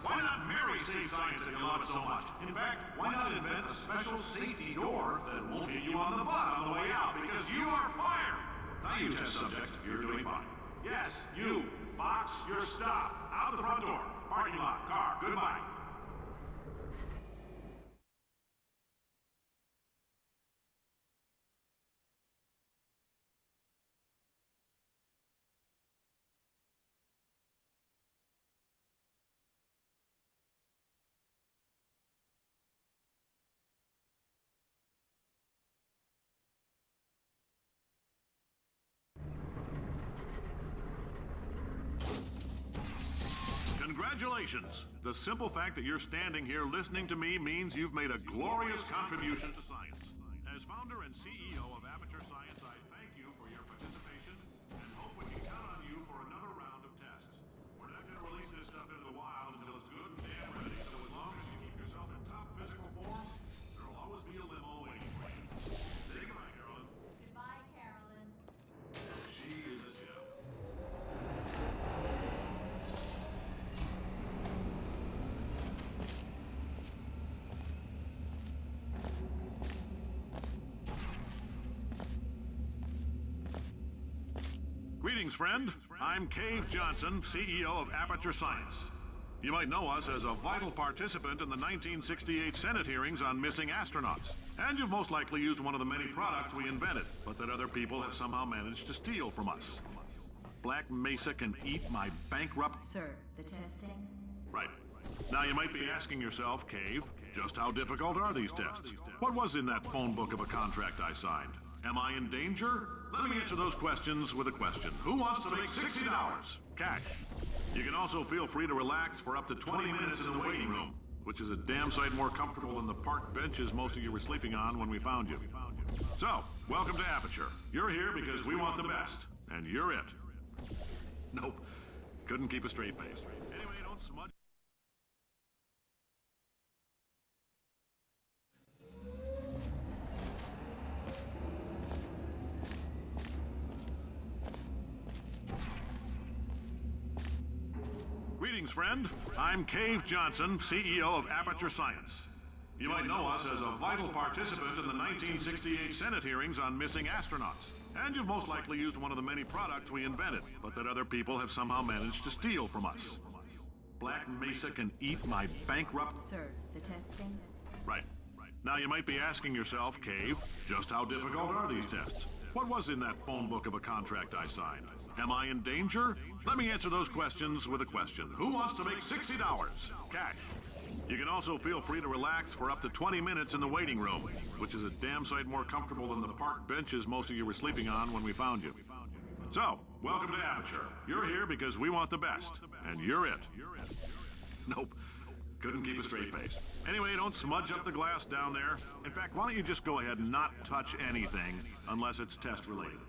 Why not marry safe science if you love it so much? In fact, why not invent a special safety door that won't hit you on the butt on the way out because you are fired? Now you test subject, you're doing fine. Yes, you. Box your stuff. Out the front door. Parking lot. Car. Goodbye. Congratulations! The simple fact that you're standing here listening to me means you've made a glorious contribution to science. As founder and CEO of Amateur Science, I thank you for your participation and hope we can count on you for another round of tests. We're not going to release this stuff into the wild until it's good and damn ready, so as long as you keep yourself in top physical form, there'll always be a limo waiting for you. Say goodbye, Carolyn. Goodbye, Carolyn. She is a gem. Greetings, friend. I'm Cave Johnson, CEO of Aperture Science. You might know us as a vital participant in the 1968 Senate hearings on missing astronauts. And you've most likely used one of the many products we invented, but that other people have somehow managed to steal from us. Black Mesa can eat my bankrupt... Sir, the testing? Right. Now you might be asking yourself, Cave, just how difficult are these tests? What was in that phone book of a contract I signed? Am I in danger? Let me answer those questions with a question. Who wants to make $60? Cash. You can also feel free to relax for up to 20 minutes in the waiting room, which is a damn sight more comfortable than the park benches most of you were sleeping on when we found you. So, welcome to Aperture. You're here because we want the best, and you're it. Nope. Couldn't keep a straight face. Anyway, don't smudge. Greetings, friend. I'm Cave Johnson, CEO of Aperture Science. You might know us as a vital participant in the 1968 Senate hearings on missing astronauts. And you've most likely used one of the many products we invented, but that other people have somehow managed to steal from us. Black Mesa can eat my bankrupt... Sir, the testing? Right. Now you might be asking yourself, Cave, just how difficult are these tests? What was in that phone book of a contract I signed? Am I in danger? Let me answer those questions with a question. Who wants to make $60? Cash. You can also feel free to relax for up to 20 minutes in the waiting room, which is a damn sight more comfortable than the park benches most of you were sleeping on when we found you. So, welcome to Aperture. You're here because we want the best, and you're it. Nope. Couldn't keep a straight face. Anyway, don't smudge up the glass down there. In fact, why don't you just go ahead and not touch anything unless it's test related.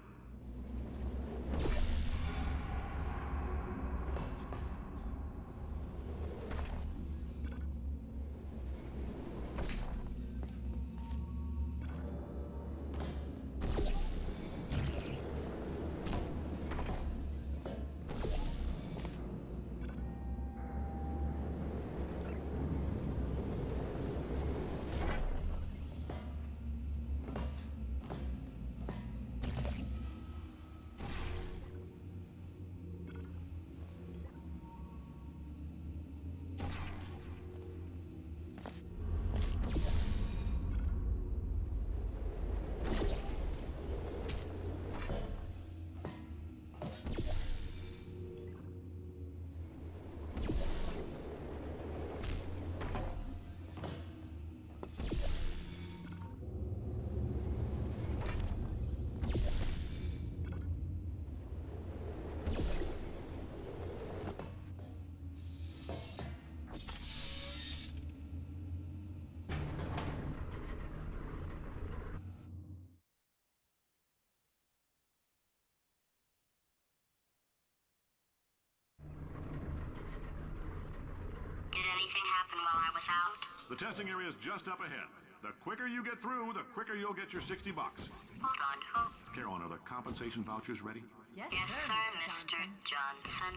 Did anything happen while I was out? The testing area is just up ahead. The quicker you get through, the quicker you'll get your $60. Hold on, who? Carolyn, are the compensation vouchers ready? Yes, Yes, sir, Mr. Johnson.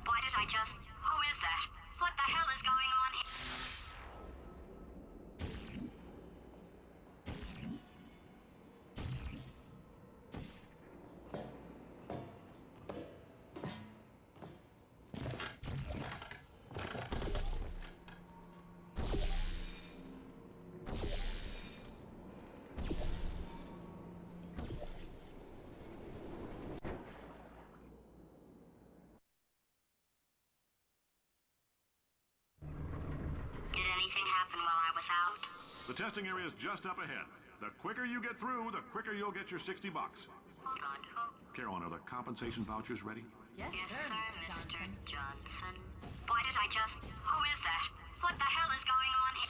Why did I just... Who is that? What the hell is going on here? happen while I was out? The testing area is just up ahead. The quicker you get through, the quicker you'll get your 60 bucks. Hold on. Carolyn, are the compensation vouchers ready? Yes, sir, Mr. Johnson. Why did I just... Who is that? What the hell is going on here?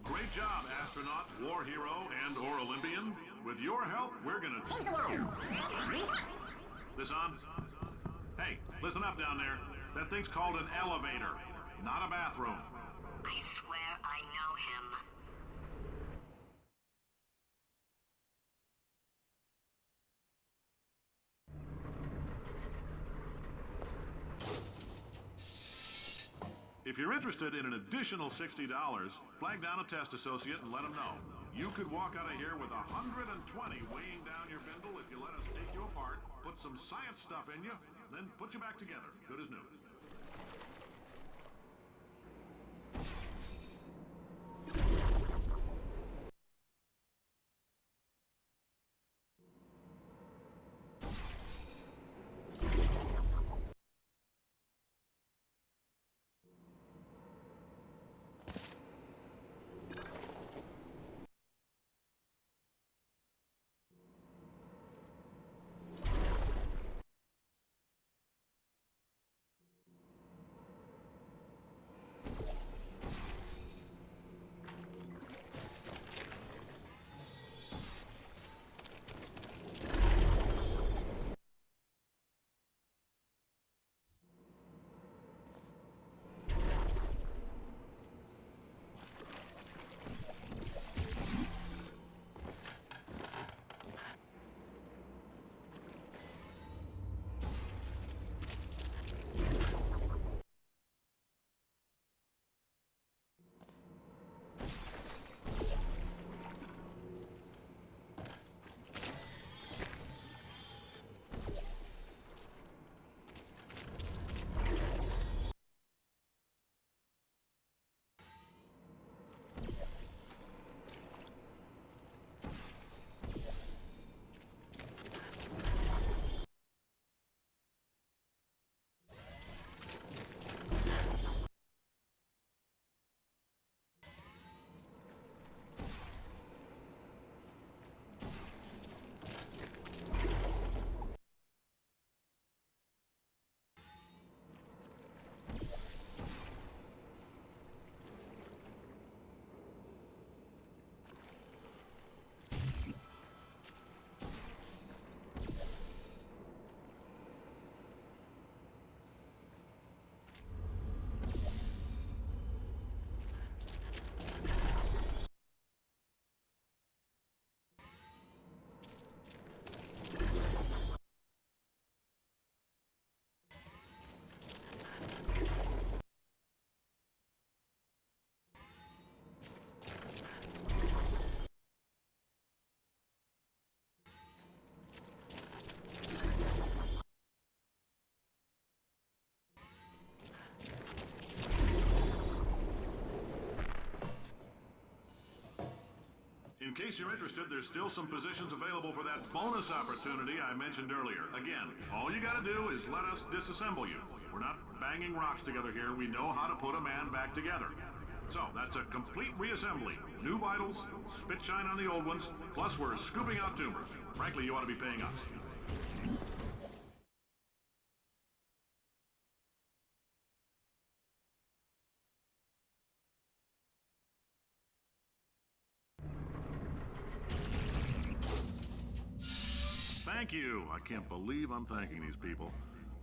Great job, astronaut, war hero, and/or Olympian. With your help, we're gonna change the world. This on? Hey, listen up down there. That thing's called an elevator, not a bathroom. I swear I know him. If you're interested in an additional $60, flag down a test associate and let them know. You could walk out of here with 120 weighing down your bindle if you let us take you apart, put some science stuff in you, then put you back together, good as new. In case you're interested, there's still some positions available for that bonus opportunity I mentioned earlier. Again, all you gotta do is let us disassemble you. We're not banging rocks together here. We know how to put a man back together. So, that's a complete reassembly. New vitals, spit shine on the old ones, plus we're scooping out tumors. Frankly, you ought to be paying us. Thank you. I can't believe I'm thanking these people.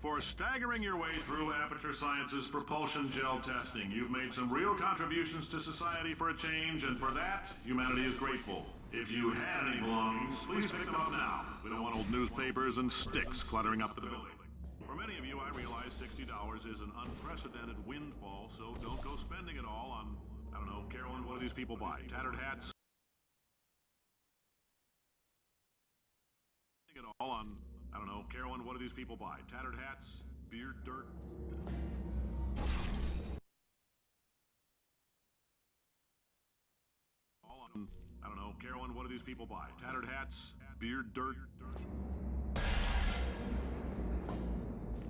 For staggering your way through Aperture Science's propulsion gel testing, you've made some real contributions to society for a change, and for that, humanity is grateful. If you had any belongings, please pick them up now. We don't want old newspapers and sticks cluttering up the building. For many of you, I realize $60 is an unprecedented windfall, so don't go spending it all on, I don't know, Carolyn, what do these people buy? Tattered hats? It all on, I don't know, Carolyn, what do these people buy? Tattered hats, beer, dirt. All on, I don't know, Carolyn, what do these people buy? Tattered hats, beer, dirt.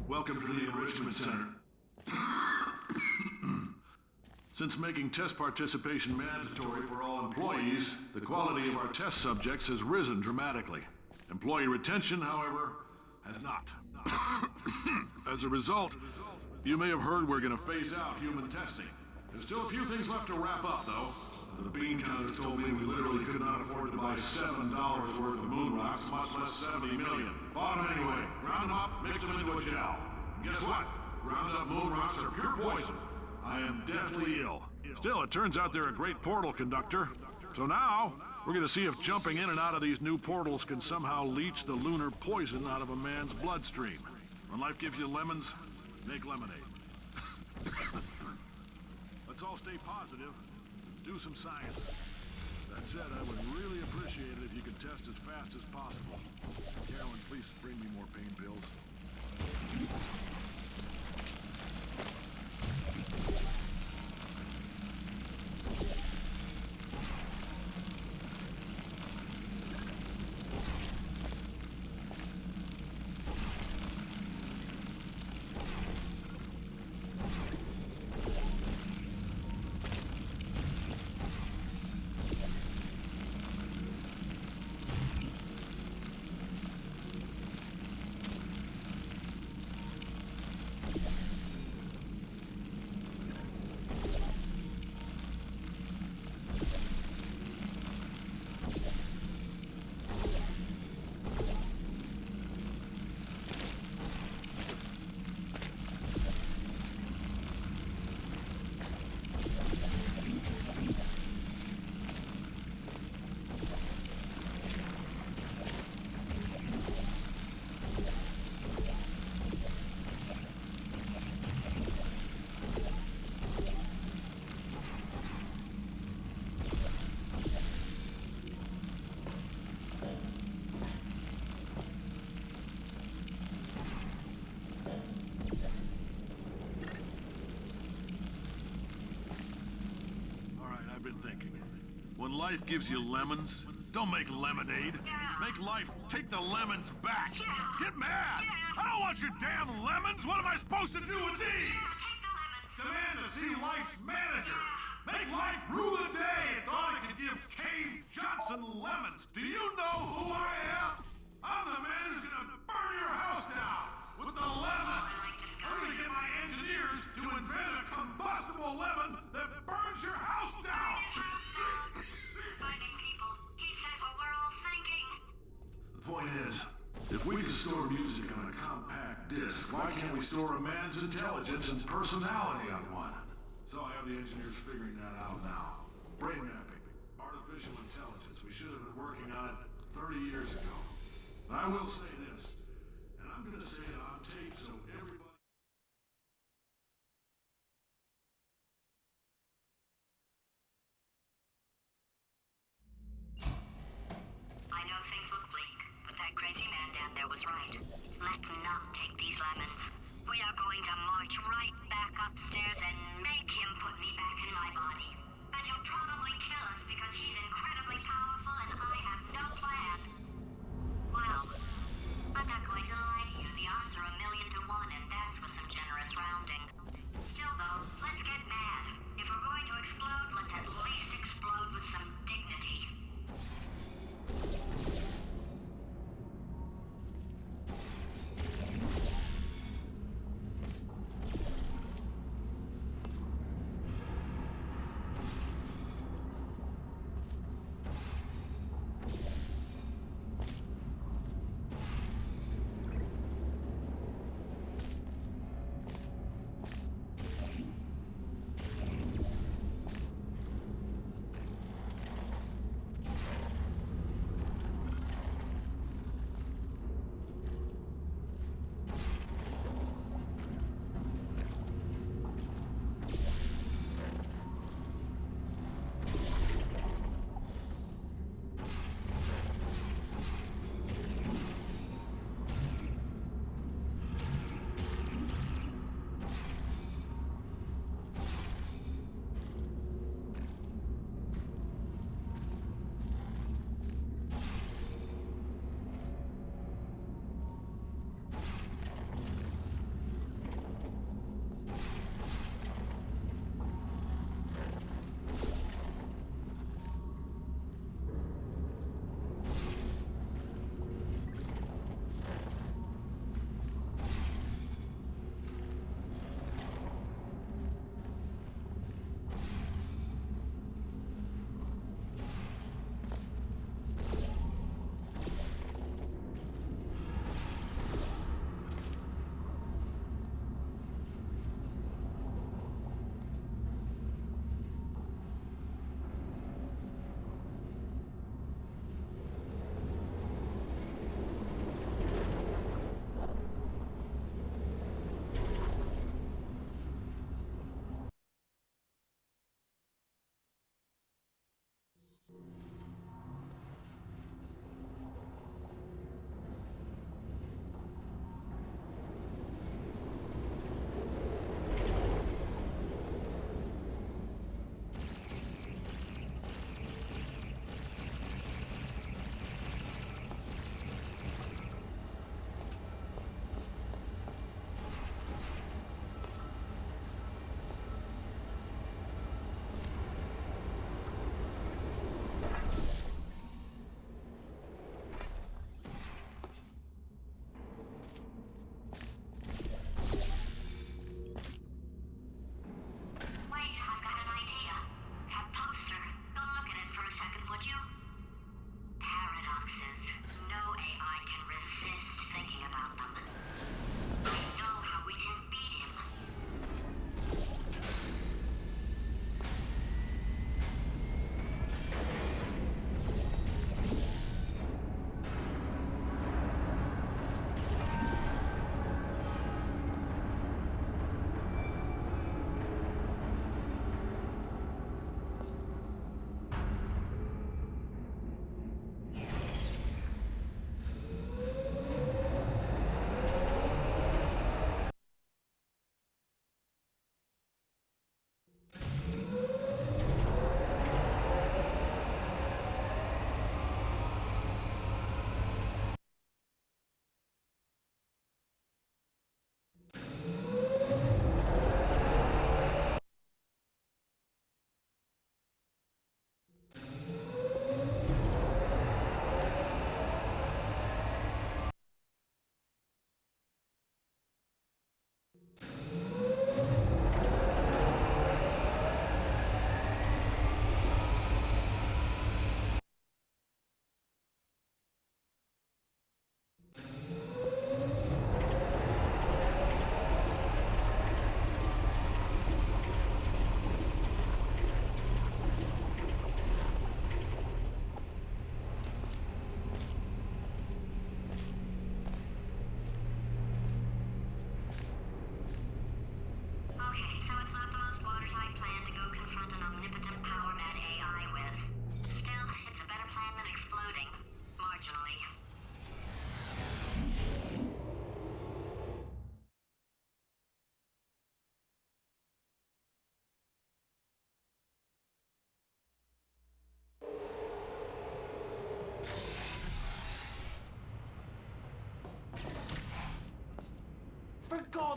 Welcome to the Enrichment Center. Since making test participation mandatory for all employees, the quality of our test subjects has risen dramatically. Employee retention, however, has not. As a result, you may have heard we're going to phase out human testing. There's still a few things left to wrap up, though. The bean counters told me we literally could not afford to buy $7 worth of moon rocks, much less 70 million. Bought them anyway, ground them up, mixed them into a gel. And guess what? Ground up moon rocks are pure poison. I am deathly ill. Still, it turns out they're a great portal conductor. So now, we're going to see if jumping in and out of these new portals can somehow leach the lunar poison out of a man's bloodstream. When life gives you lemons, make lemonade. Let's all stay positive. Do some science. That said, I would really appreciate it if you could test as fast as possible. Carolyn, please bring me more pain pills. When life gives you lemons, don't make lemonade. Make life take the lemons back. Get mad! I don't want your damn lemons! What am I supposed to do with these? Demand to see life's manager. Make life rue the day it thought it could give Cave Johnson lemons. Do you know who I am? I'm the man who's gonna burn your house down with the lemons. I'm gonna get my engineers to invent a combustible lemon that burns your house down. Finding people. He said what we're all thinking. The point is, if we can store music on a compact disc, why can't we store a man's intelligence and personality on one? So I have the engineers figuring that out now. Brain mapping, artificial intelligence. We should have been working on it 30 years ago. But I will say this, and I'm gonna say it on tape so everybody... I know things look bleak, but that crazy man down there was right. Let's not take these lemons. We are going to march right back upstairs and make him put me back in my body. And he'll probably kill us because he's incredibly powerful and I have no plan. Well, I'm not going to lie to you. The odds are 1,000,000 to 1, and that's with some generous rounding. Still, though, let's get mad. If we're going to explode, let's at least explode with some dignity.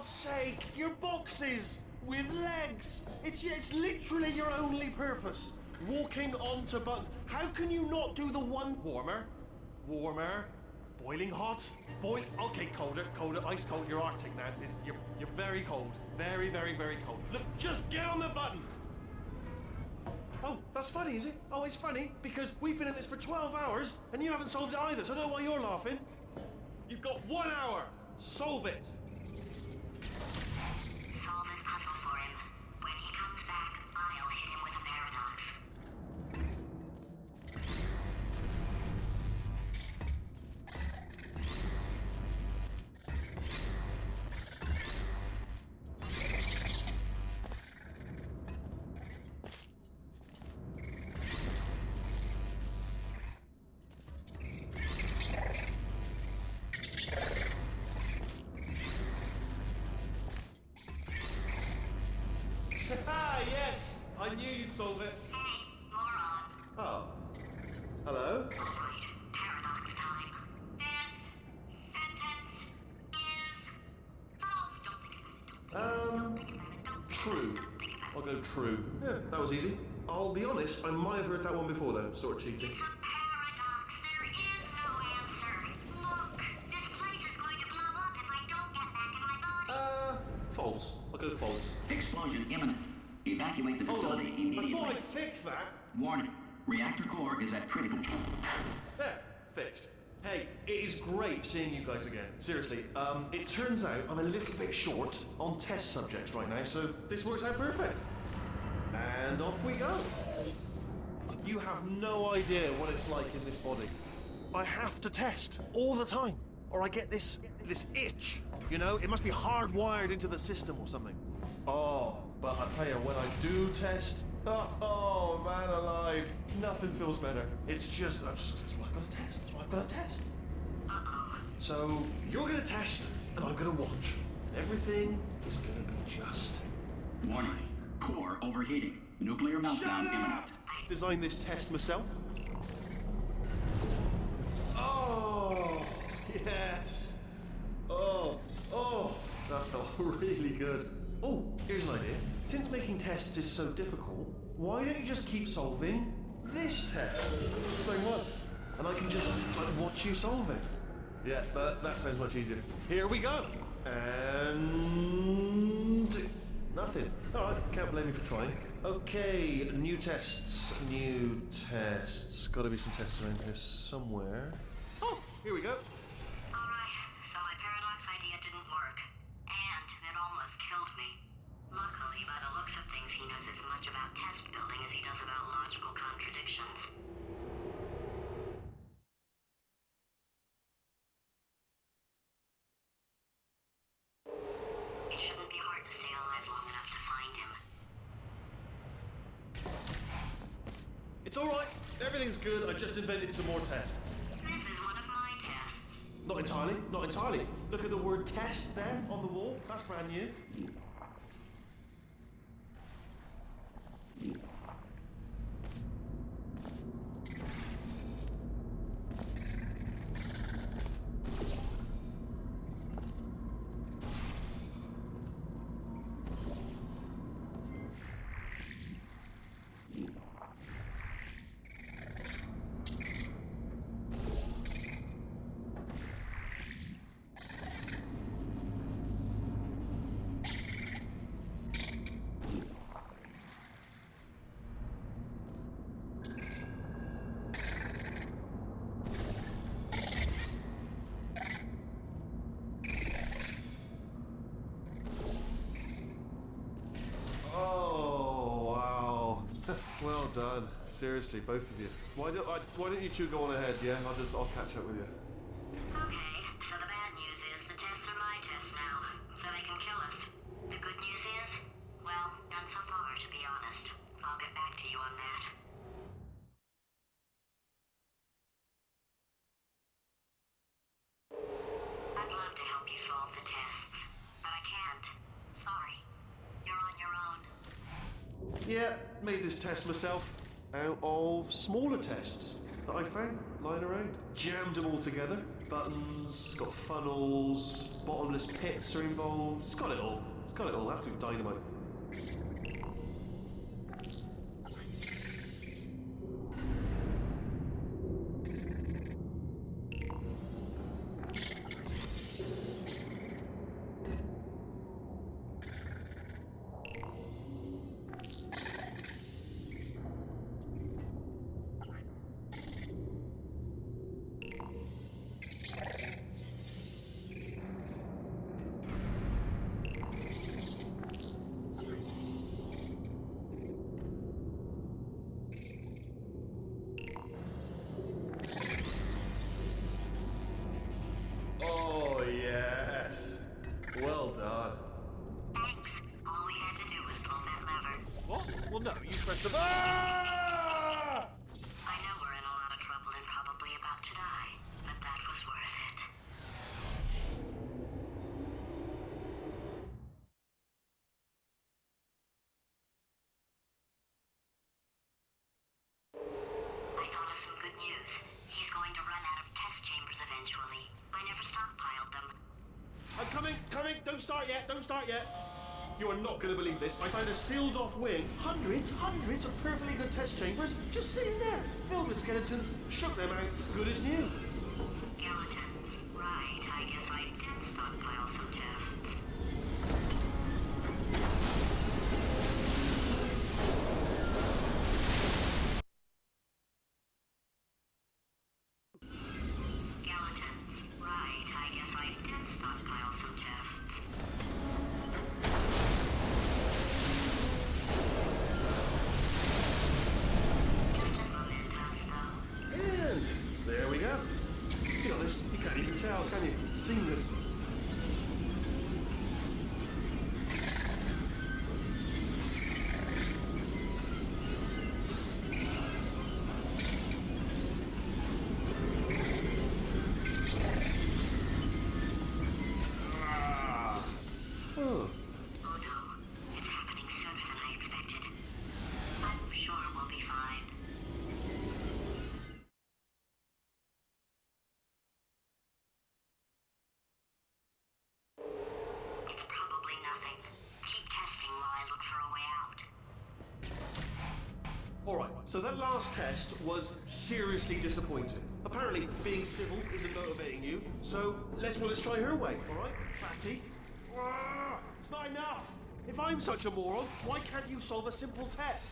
God's sake, your boxes with legs. It's literally your only purpose. Walking onto buttons. How can you not do the one warmer? Warmer. Boiling hot. Okay, colder, ice cold. You're Arctic now. You're very cold. Very, very, very cold. Look, just get on the button. Oh, that's funny, is it? Oh, it's funny because we've been in this for 12 hours and you haven't solved it either, so I don't know why you're laughing. You've got 1 hour. Solve it. Solve his puzzle for him. When he comes back, I'll hit him with a paradox. Yes! I knew you'd solve it. Hey, moron. Oh. Hello? Alright, paradox time. This sentence is false. Don't think about it. Don't think about it. Don't True. think about it. I'll go true. Yeah, that was easy. I'll be honest, I might have heard that one before though, sort of cheating. It's a paradox. There is no answer. Look, this place is going to blow up if I don't get back in my body. False. I'll go false. Explosion imminent. Evacuate the Hold on. facility I immediately. thought I'd fix that. Warning. Reactor core is at critical. There, fixed. Hey, it is great seeing you guys again. Seriously, it turns out I'm a little bit short on test subjects right now, so this works out perfect. And off we go. You have no idea what it's like in this body. I have to test all the time, or I get this itch. You know, it must be hardwired into the system or something. Oh, but I tell you, when I do test, oh man alive, nothing feels better. It's just, that's what I've got to test. That's what I've got to test. So you're gonna test, and I'm gonna watch. Everything is gonna be just Warning. Core overheating. Nuclear meltdown imminent. designed this test myself. Oh, yes. Oh, that felt really good. Oh, here's an idea. Since making tests is so difficult, why don't you just keep solving this test? Same one. And I can just watch you solve it. Yeah, that sounds much easier. Here we go. And nothing. All right, can't blame me for trying. Okay, new tests. Got to be some tests around here somewhere. Oh, here we go. Alright, so my paradox idea didn't work. And it almost killed me. Luckily, by the looks of things, he knows as much about test building as he does about logical contradictions. It shouldn't be hard to stay alive long enough to find him. It's all right. Everything's good. I just invented some more tests. This is one of my tests. Not entirely. Not entirely. Look at the word test there on the wall. That's brand new. Oh, wow. Well done. Seriously, both of you. Why don't you two go on ahead, yeah? I'll catch up with you. Okay, so the bad news is the tests are my tests now, so they can kill us. The good news is, well, none so far, to be honest. I'll get back to you on that. I'd love to help you solve the tests, but I can't. Sorry. You're on your own. Yeah, made this test myself out of smaller tests that I found lying around. Jammed them all together, buttons, got funnels, bottomless pits are involved. It's got it all. It's got it all. Absolute dynamite. Oh, yes. Well done. Thanks. All we had to do was pull that lever. What? Well, no, you pressed the... Ah! I know we're in a lot of trouble and probably about to die, but that was worth it. I thought of some good news. He's going to run out of test chambers eventually. I never stockpiled them. I'm coming, coming. Don't start yet, don't start yet. You are not going to believe this. I found a sealed off wing. Hundreds of perfectly good test chambers just sitting there, filled with skeletons. Shook them out, good as new. Skeletons. Right, I guess I did stockpile some tests. Skeletons. Right, I guess I did stockpile some tests. Just as momentous, though. And there we go. To be honest, you can't even tell, can you? Seamless. Oh. Oh no, it's happening sooner than I expected. I'm sure we'll be fine. It's probably nothing. Keep testing while I look for a way out. Alright, so that last test was seriously disappointing. Apparently, being civil isn't motivating you, so let's try her way, alright? Fatty? It's not enough! If I'm such a moron, why can't you solve a simple test?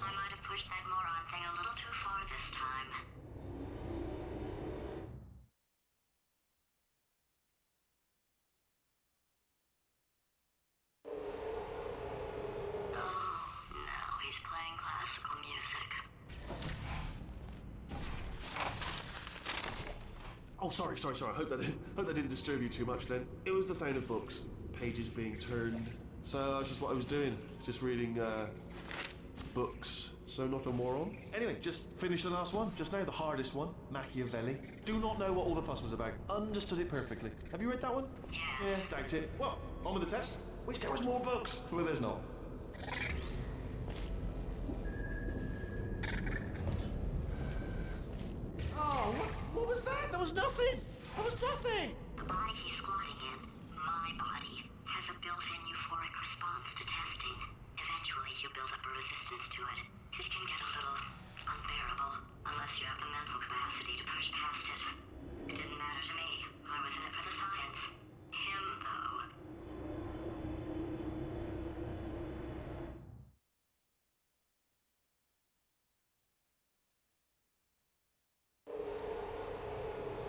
I might have pushed that moron thing a little too far this time. Oh, no, he's playing classical music. Oh, sorry. I hope that didn't disturb you too much then. It was the sound of books. Pages being turned. So that's just what I was doing. Just reading, books. So not a moron. Anyway, just finished the last one. Just now, the hardest one. Machiavelli. Do not know what all the fuss was about. Understood it perfectly. Have you read that one? Yes. Yeah, doubt it. Well, on with the test. Wish there was more books. Well, there's not. Oh, what was that? That was nothing! That was nothing! The body he's squatting in, my body, has a built-in euphoric response to testing. Eventually, you build up a resistance to it. It can get a little unbearable, unless you have the mental capacity to push past it. It didn't matter to me. I was in it for the science. Him, though.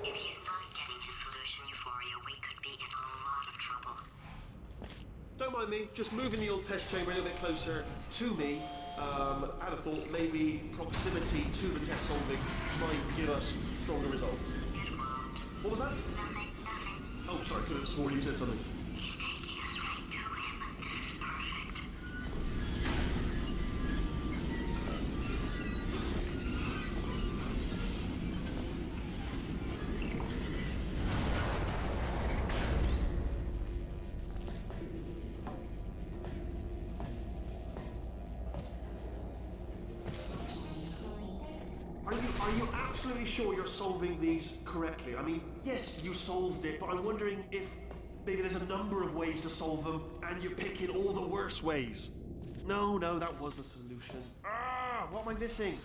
If he's not getting his solution euphoria, we could be in a lot of trouble. Don't mind me, just moving the old test chamber a little bit closer to me. Had a thought maybe proximity to the test solving might give us stronger results. It won't. What was that? Nothing. Oh, sorry, could have sworn you said something. He's taking us right to him. This is perfect. Are you absolutely sure you're solving these correctly. I mean, yes, you solved it, but I'm wondering if maybe there's a number of ways to solve them, and you're picking all the worst ways. No, that was the solution. What am I missing?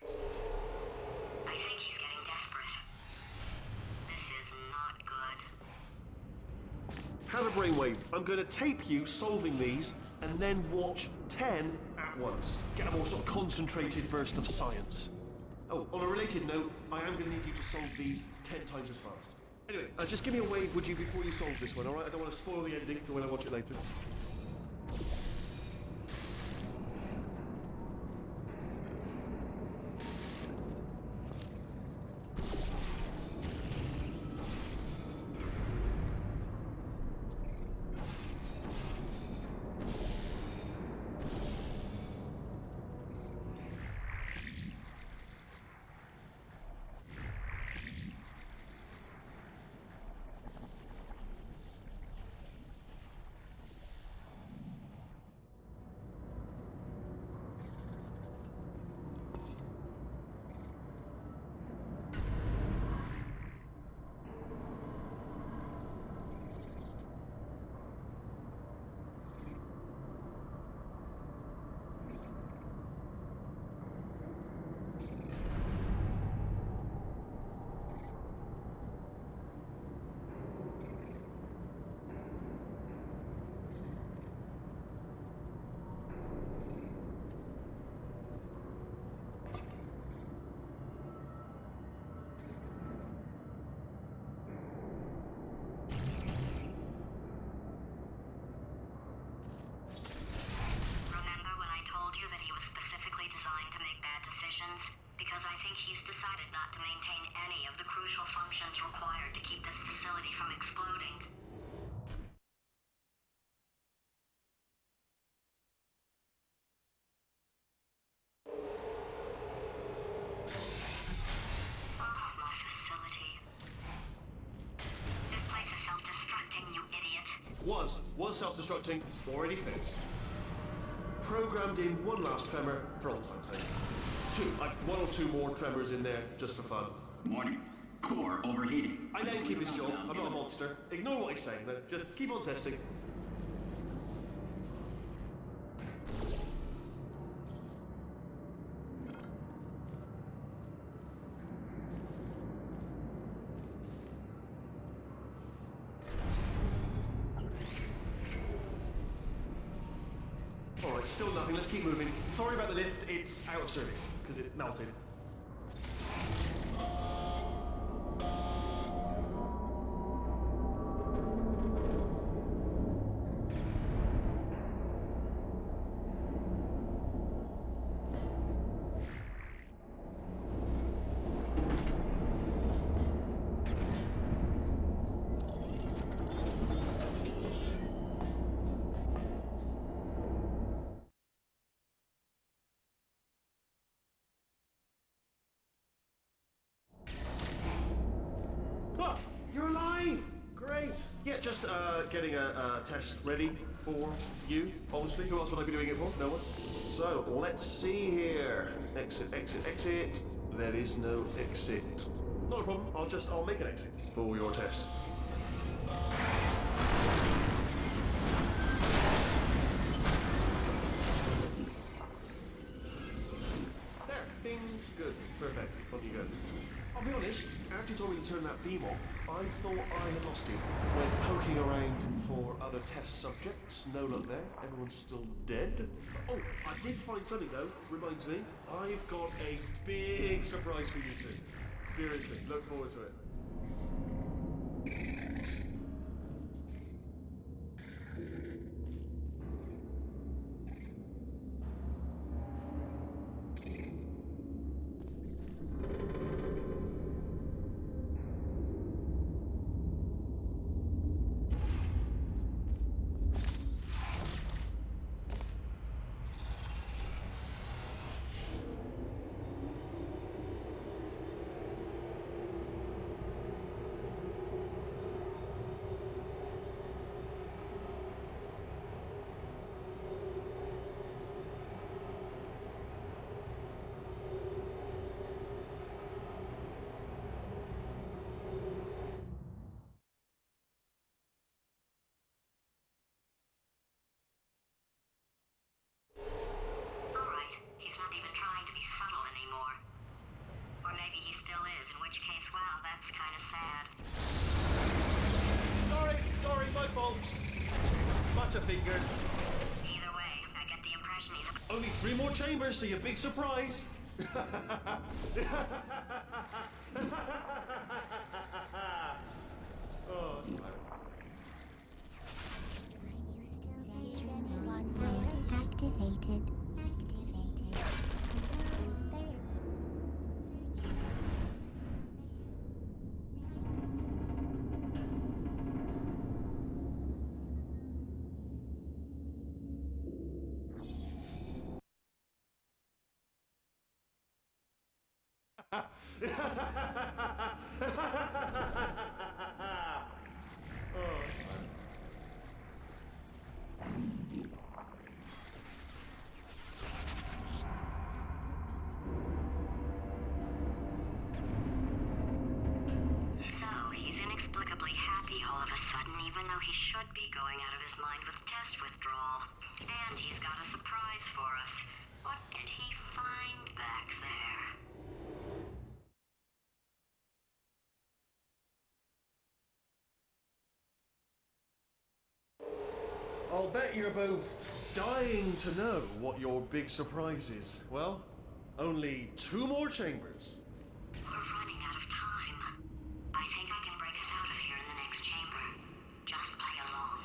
I think he's getting desperate. This is not good. Have a brainwave. I'm going to tape you solving these, and then watch 10 at once. Get a more sort of concentrated burst of science. Oh, on a related note, I am going to need you to solve these 10 times as fast. Anyway, just give me a wave, would you, before you solve this one, alright? I don't want to spoil the ending for when I watch it later. Remember when I told you that he was specifically designed to make bad decisions? Because I think he's decided not to maintain any of the crucial functions required to keep this facility from exploding. Oh, my facility. This place is self-destructing, you idiot. Was self-destructing, already fixed. Programmed in one last tremor for old time's sake. One or two more tremors in there, just for fun. Warning. Core overheating. I let him keep his job, I'm not a monster. Ignore what he's saying, though. Just keep on testing. Alright, still nothing, let's keep moving. Sorry about the lift, it's out of service, because it melted. Ah, you're alive! Great! Yeah, just getting a test ready for you, obviously. Who else would I be doing it for? No one. So, let's see here. Exit, exit, exit. There is no exit. Not a problem, I'll make an exit for your test. There, bing, good, perfect, on you go. I'll be honest, after you told me to turn that beam off, I thought I had lost you. Went poking around for other test subjects, no luck there, everyone's still dead. Oh, I did find something though, reminds me, I've got a big surprise for you two. Seriously, look forward to it. fingers. Either way, I get the impression he's... Only 3 more chambers to your big surprise. Oh, Activated. So, he's inexplicably happy all of a sudden, even though he should be going out of his mind with test withdrawal. And he's got a surprise for us. What did he find back there? I'll bet you're both dying to know what your big surprise is. Well, only 2 more chambers. We're running out of time. I think I can break us out of here in the next chamber. Just play along.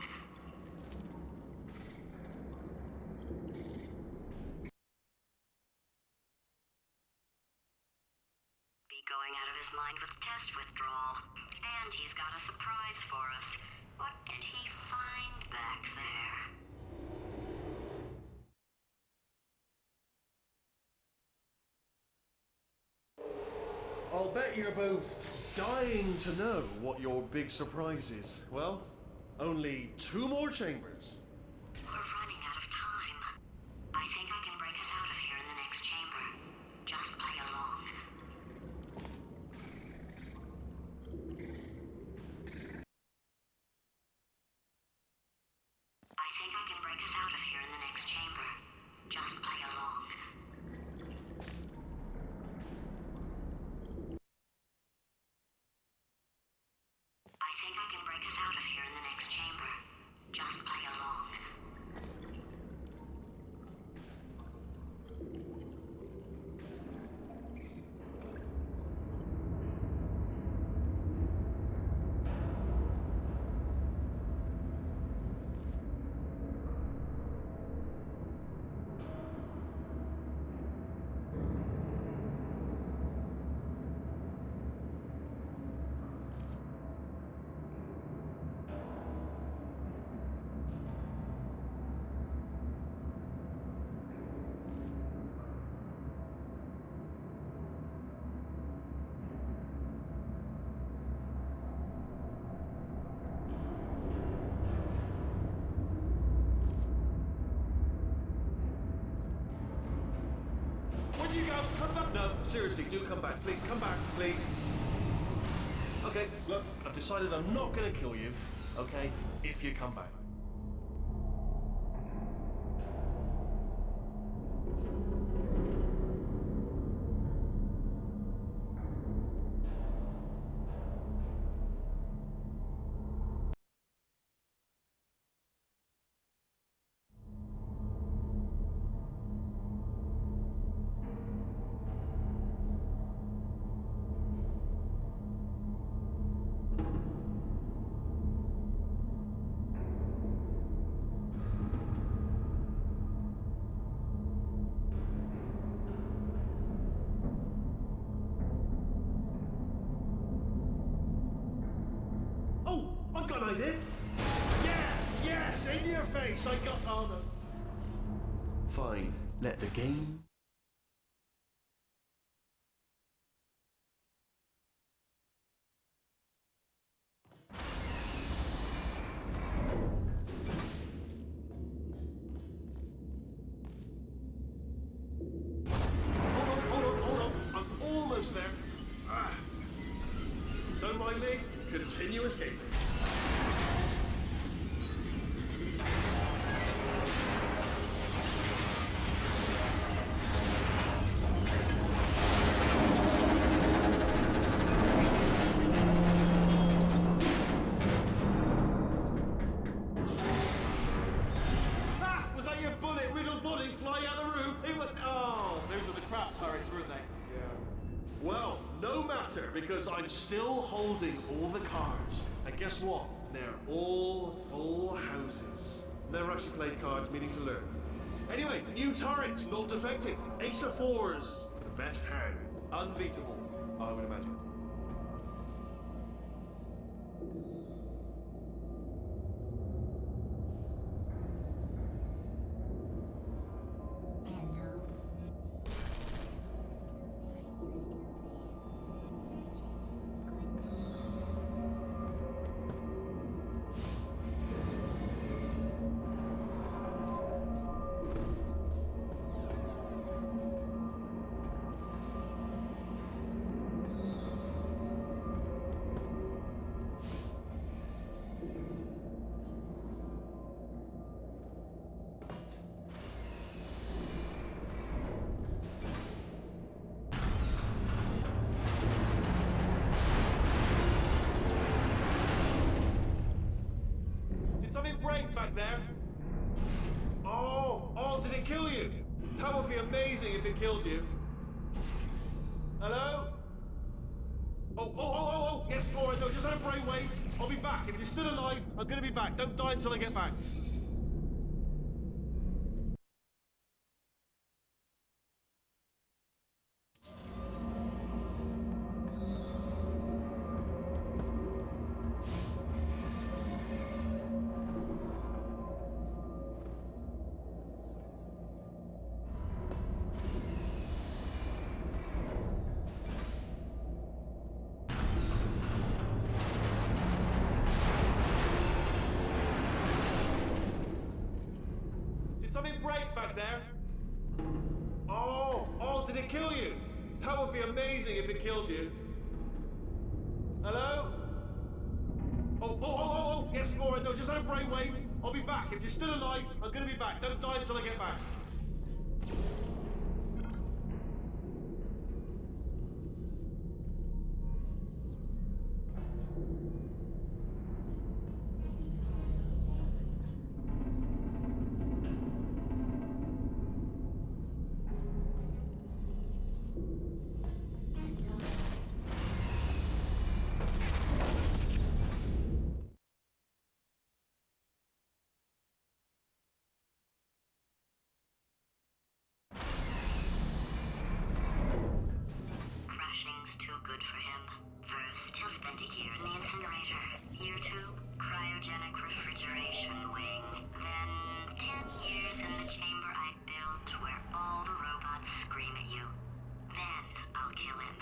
Be going out of his mind with test withdrawal. And he's got a surprise for us. What did he find back there? I'll bet you're both dying to know what your big surprise is. Well, only 2 more chambers. We're running out of time. I think I can break us out of here in the next chamber. Just play along. I think I can break us out of here in the next chamber. Just play along. I think I can break us out of here in the next chamber. Just play along. Where'd you go? Come back. No, seriously, do come back. Please, come back, please. Okay, look, I've decided I'm not going to kill you, okay, if you come back. Oh, I've got an idea. Yes, in your face. I got. Oh no. Fine. Let the game. Hold on. I'm almost there. Don't mind me. Continue escaping. Oh, those were the crap turrets, weren't they? Yeah. Well, no matter, because I'm still holding all the cards. And guess what? They're all full houses. Never actually played cards, meaning to learn. Anyway, new turret, not defective. Ace of fours. The best hand. Unbeatable, I would imagine. Something break back there? Oh, did it kill you? That would be amazing if it killed you. Hello? Oh, yes, all right, no, just had a brainwave. I'll be back. If you're still alive, I'm gonna be back. Don't die until I get back. Something break back there? Oh, did it kill you? That would be amazing if it killed you. Hello? Oh, yes, all right, no, just had a brainwave. I'll be back. If you're still alive, I'm gonna be back. Don't die until I get back. Crashing's too good for him. First, he'll spend a year in the incinerator. Year 2, cryogenic refrigeration wing. Then, 10 years in the chamber I built where all the robots scream at you. Then, I'll kill him.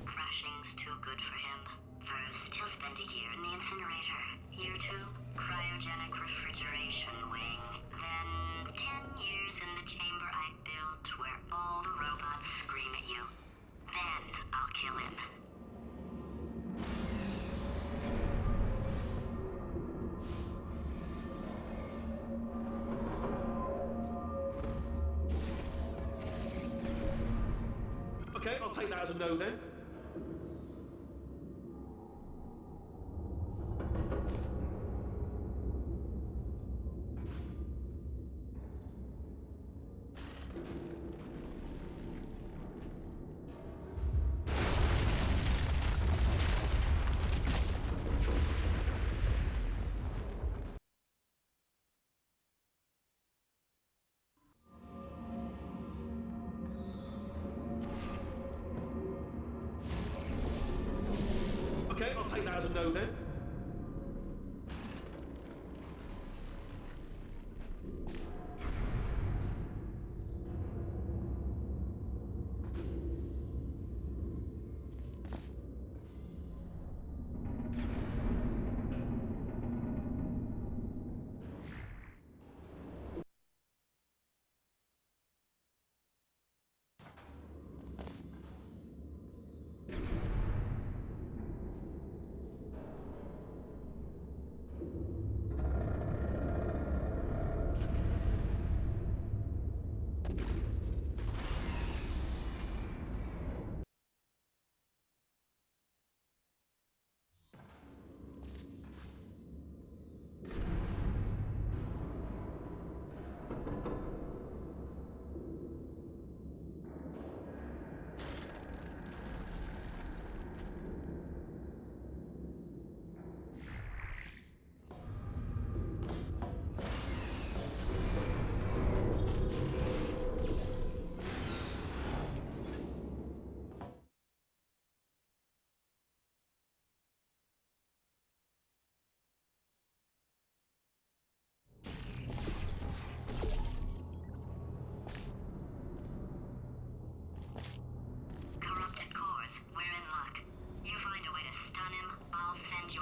Crashing's too good for him. First, he'll spend a year in the incinerator. Year 2, cryogenic refrigeration wing. Then, 10 years in the chamber I built where all the robots scream at you. Then, I'll kill him. Okay, I'll take that as a no then. Okay, I'll take that as a no then.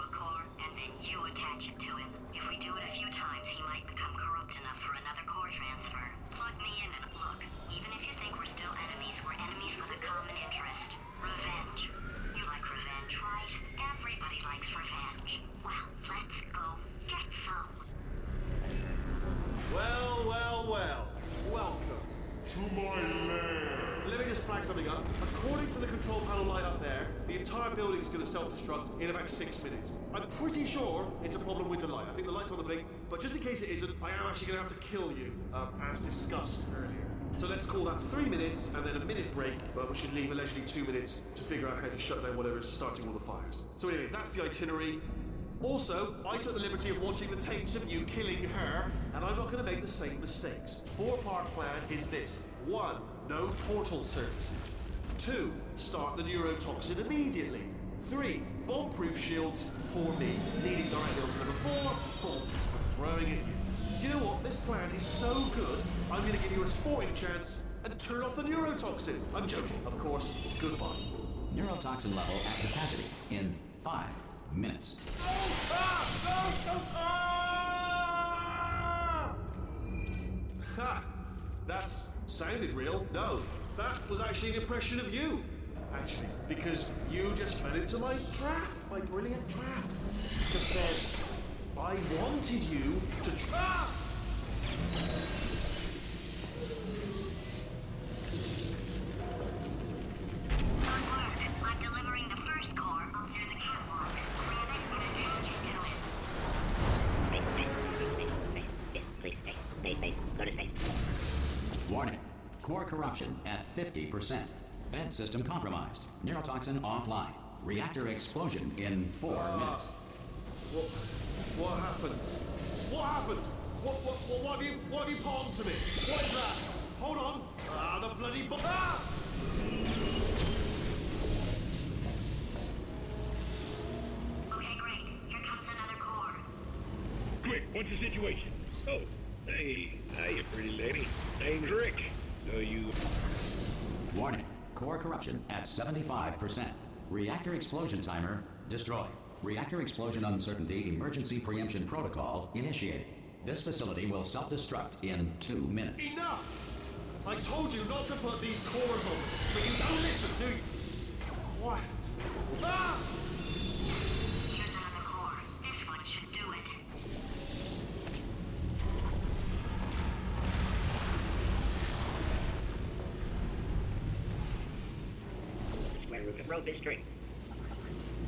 a core, and then you attach it to him. If we do it a few times, he might become corrupt enough for another core transfer. Plug me in and look, even if you think we're still enemies, we're enemies with a common interest. Revenge. You like revenge, right? Everybody likes revenge. Well, let's go get some. Well, well, well. Welcome. To my lair. Let me just flag something up. According to the control panel light up there, the entire building is going to self-destruct in about 6 minutes. I'm pretty sure it's a problem with the light. I think the light's on the blink, but just in case it isn't, I am actually going to have to kill you, as discussed earlier. So let's call that 3 minutes and then a minute break, but we should leave allegedly 2 minutes to figure out how to shut down whatever's starting all the fires. So anyway, that's the itinerary. Also, I took the liberty of watching the tapes of you killing her, and I'm not going to make the same mistakes. 4-part plan is this. 1. No portal surfaces. 2. Start the neurotoxin immediately. 3. Bomb-proof shields for me. Needing direct build to number 4. Bombs for throwing it in. You know what? This plan is so good, I'm going to give you a sporting chance and turn off the neurotoxin. I'm joking, of course. Goodbye. Neurotoxin level at capacity in 5 minutes. Ha! That's sounded real. No, that was actually an impression of you. Actually, because you just fell into my trap, my brilliant trap. Just then, I wanted you to trap! I'm delivering the first core up near the catwalk. Grab it and attach it to it. Space. Go to space. Warning. Core corruption at 50%. Vent system compromised. Neurotoxin offline. Reactor explosion in 4 minutes. What happened? What happened? What have you put onto me? What is that? Hold on. The bloody Okay, great. Here comes another core. Quick, what's the situation? Oh, hey, hiya, pretty lady. Name's Rick. So you... Warning. Core corruption at 75%. Reactor explosion timer destroyed. Reactor explosion uncertainty emergency preemption protocol initiated. This facility will self-destruct in 2 minutes. Enough! I told you not to put these cores on, but you don't listen, do you? Quiet. Ah! Here's another core. This one should do it. The square root of rho is string.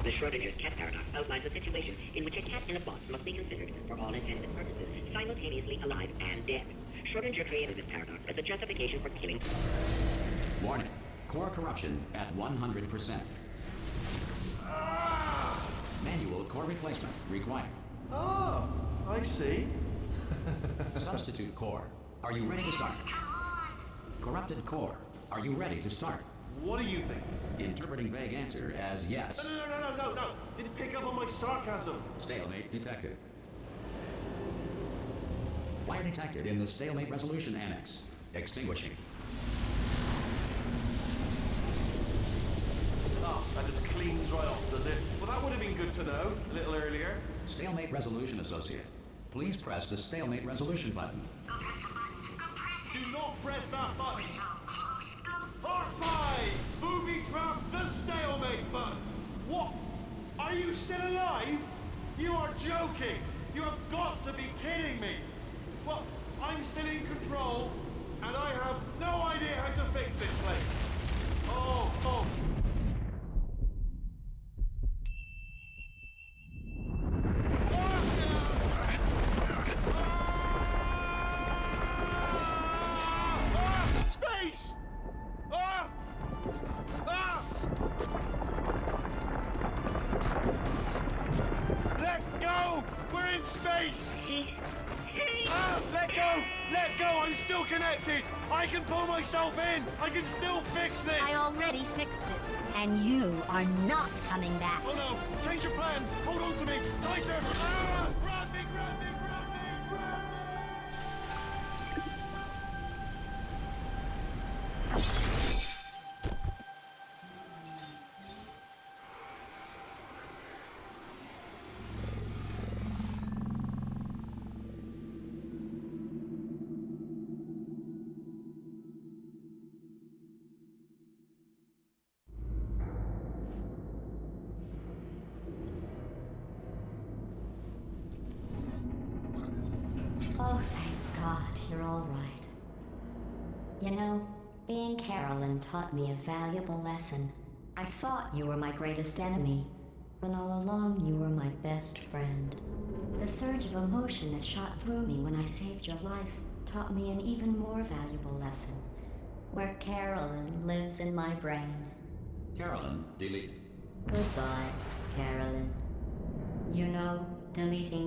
The Schrodinger's cat paradox outlines a situation in which a cat in a box must be considered, for all intents and purposes, simultaneously alive and dead. Schrodinger created this paradox as a justification for killing. Warning. Core corruption at 100%. Manual core replacement required. Oh, I see. Substitute core. Are you ready to start? Corrupted core. Are you ready to start? What do you think? Interpreting vague answer as yes. No. Didn't pick up on my sarcasm. Stalemate detected. Fire detected in the stalemate resolution annex. Extinguishing. Oh, that just cleans right off, does it? Well, that would have been good to know a little earlier. Stalemate resolution associate. Please press the stalemate resolution button. Go press the button. Go press it. Do not press that button. So close. Go. Part 5! Booby trap the stalemate button! What? Are you still alive? You are joking! You have got to be kidding me! Well, I'm still in control, and I have no idea how to fix this place. Oh. Space! Let go! We're in space! Space. Let go! Let go! I'm still connected! I can pull myself in! I can still fix this! I already fixed it. And you are not coming back. Oh no! Change your plans! Hold on to me! Tighter! Grab me! God, you're all right. You know, being Carolyn taught me a valuable lesson. I thought you were my greatest enemy, when all along you were my best friend. The surge of emotion that shot through me when I saved your life taught me an even more valuable lesson, where Carolyn lives in my brain. Carolyn, deleted. Goodbye, Carolyn. You know, deleting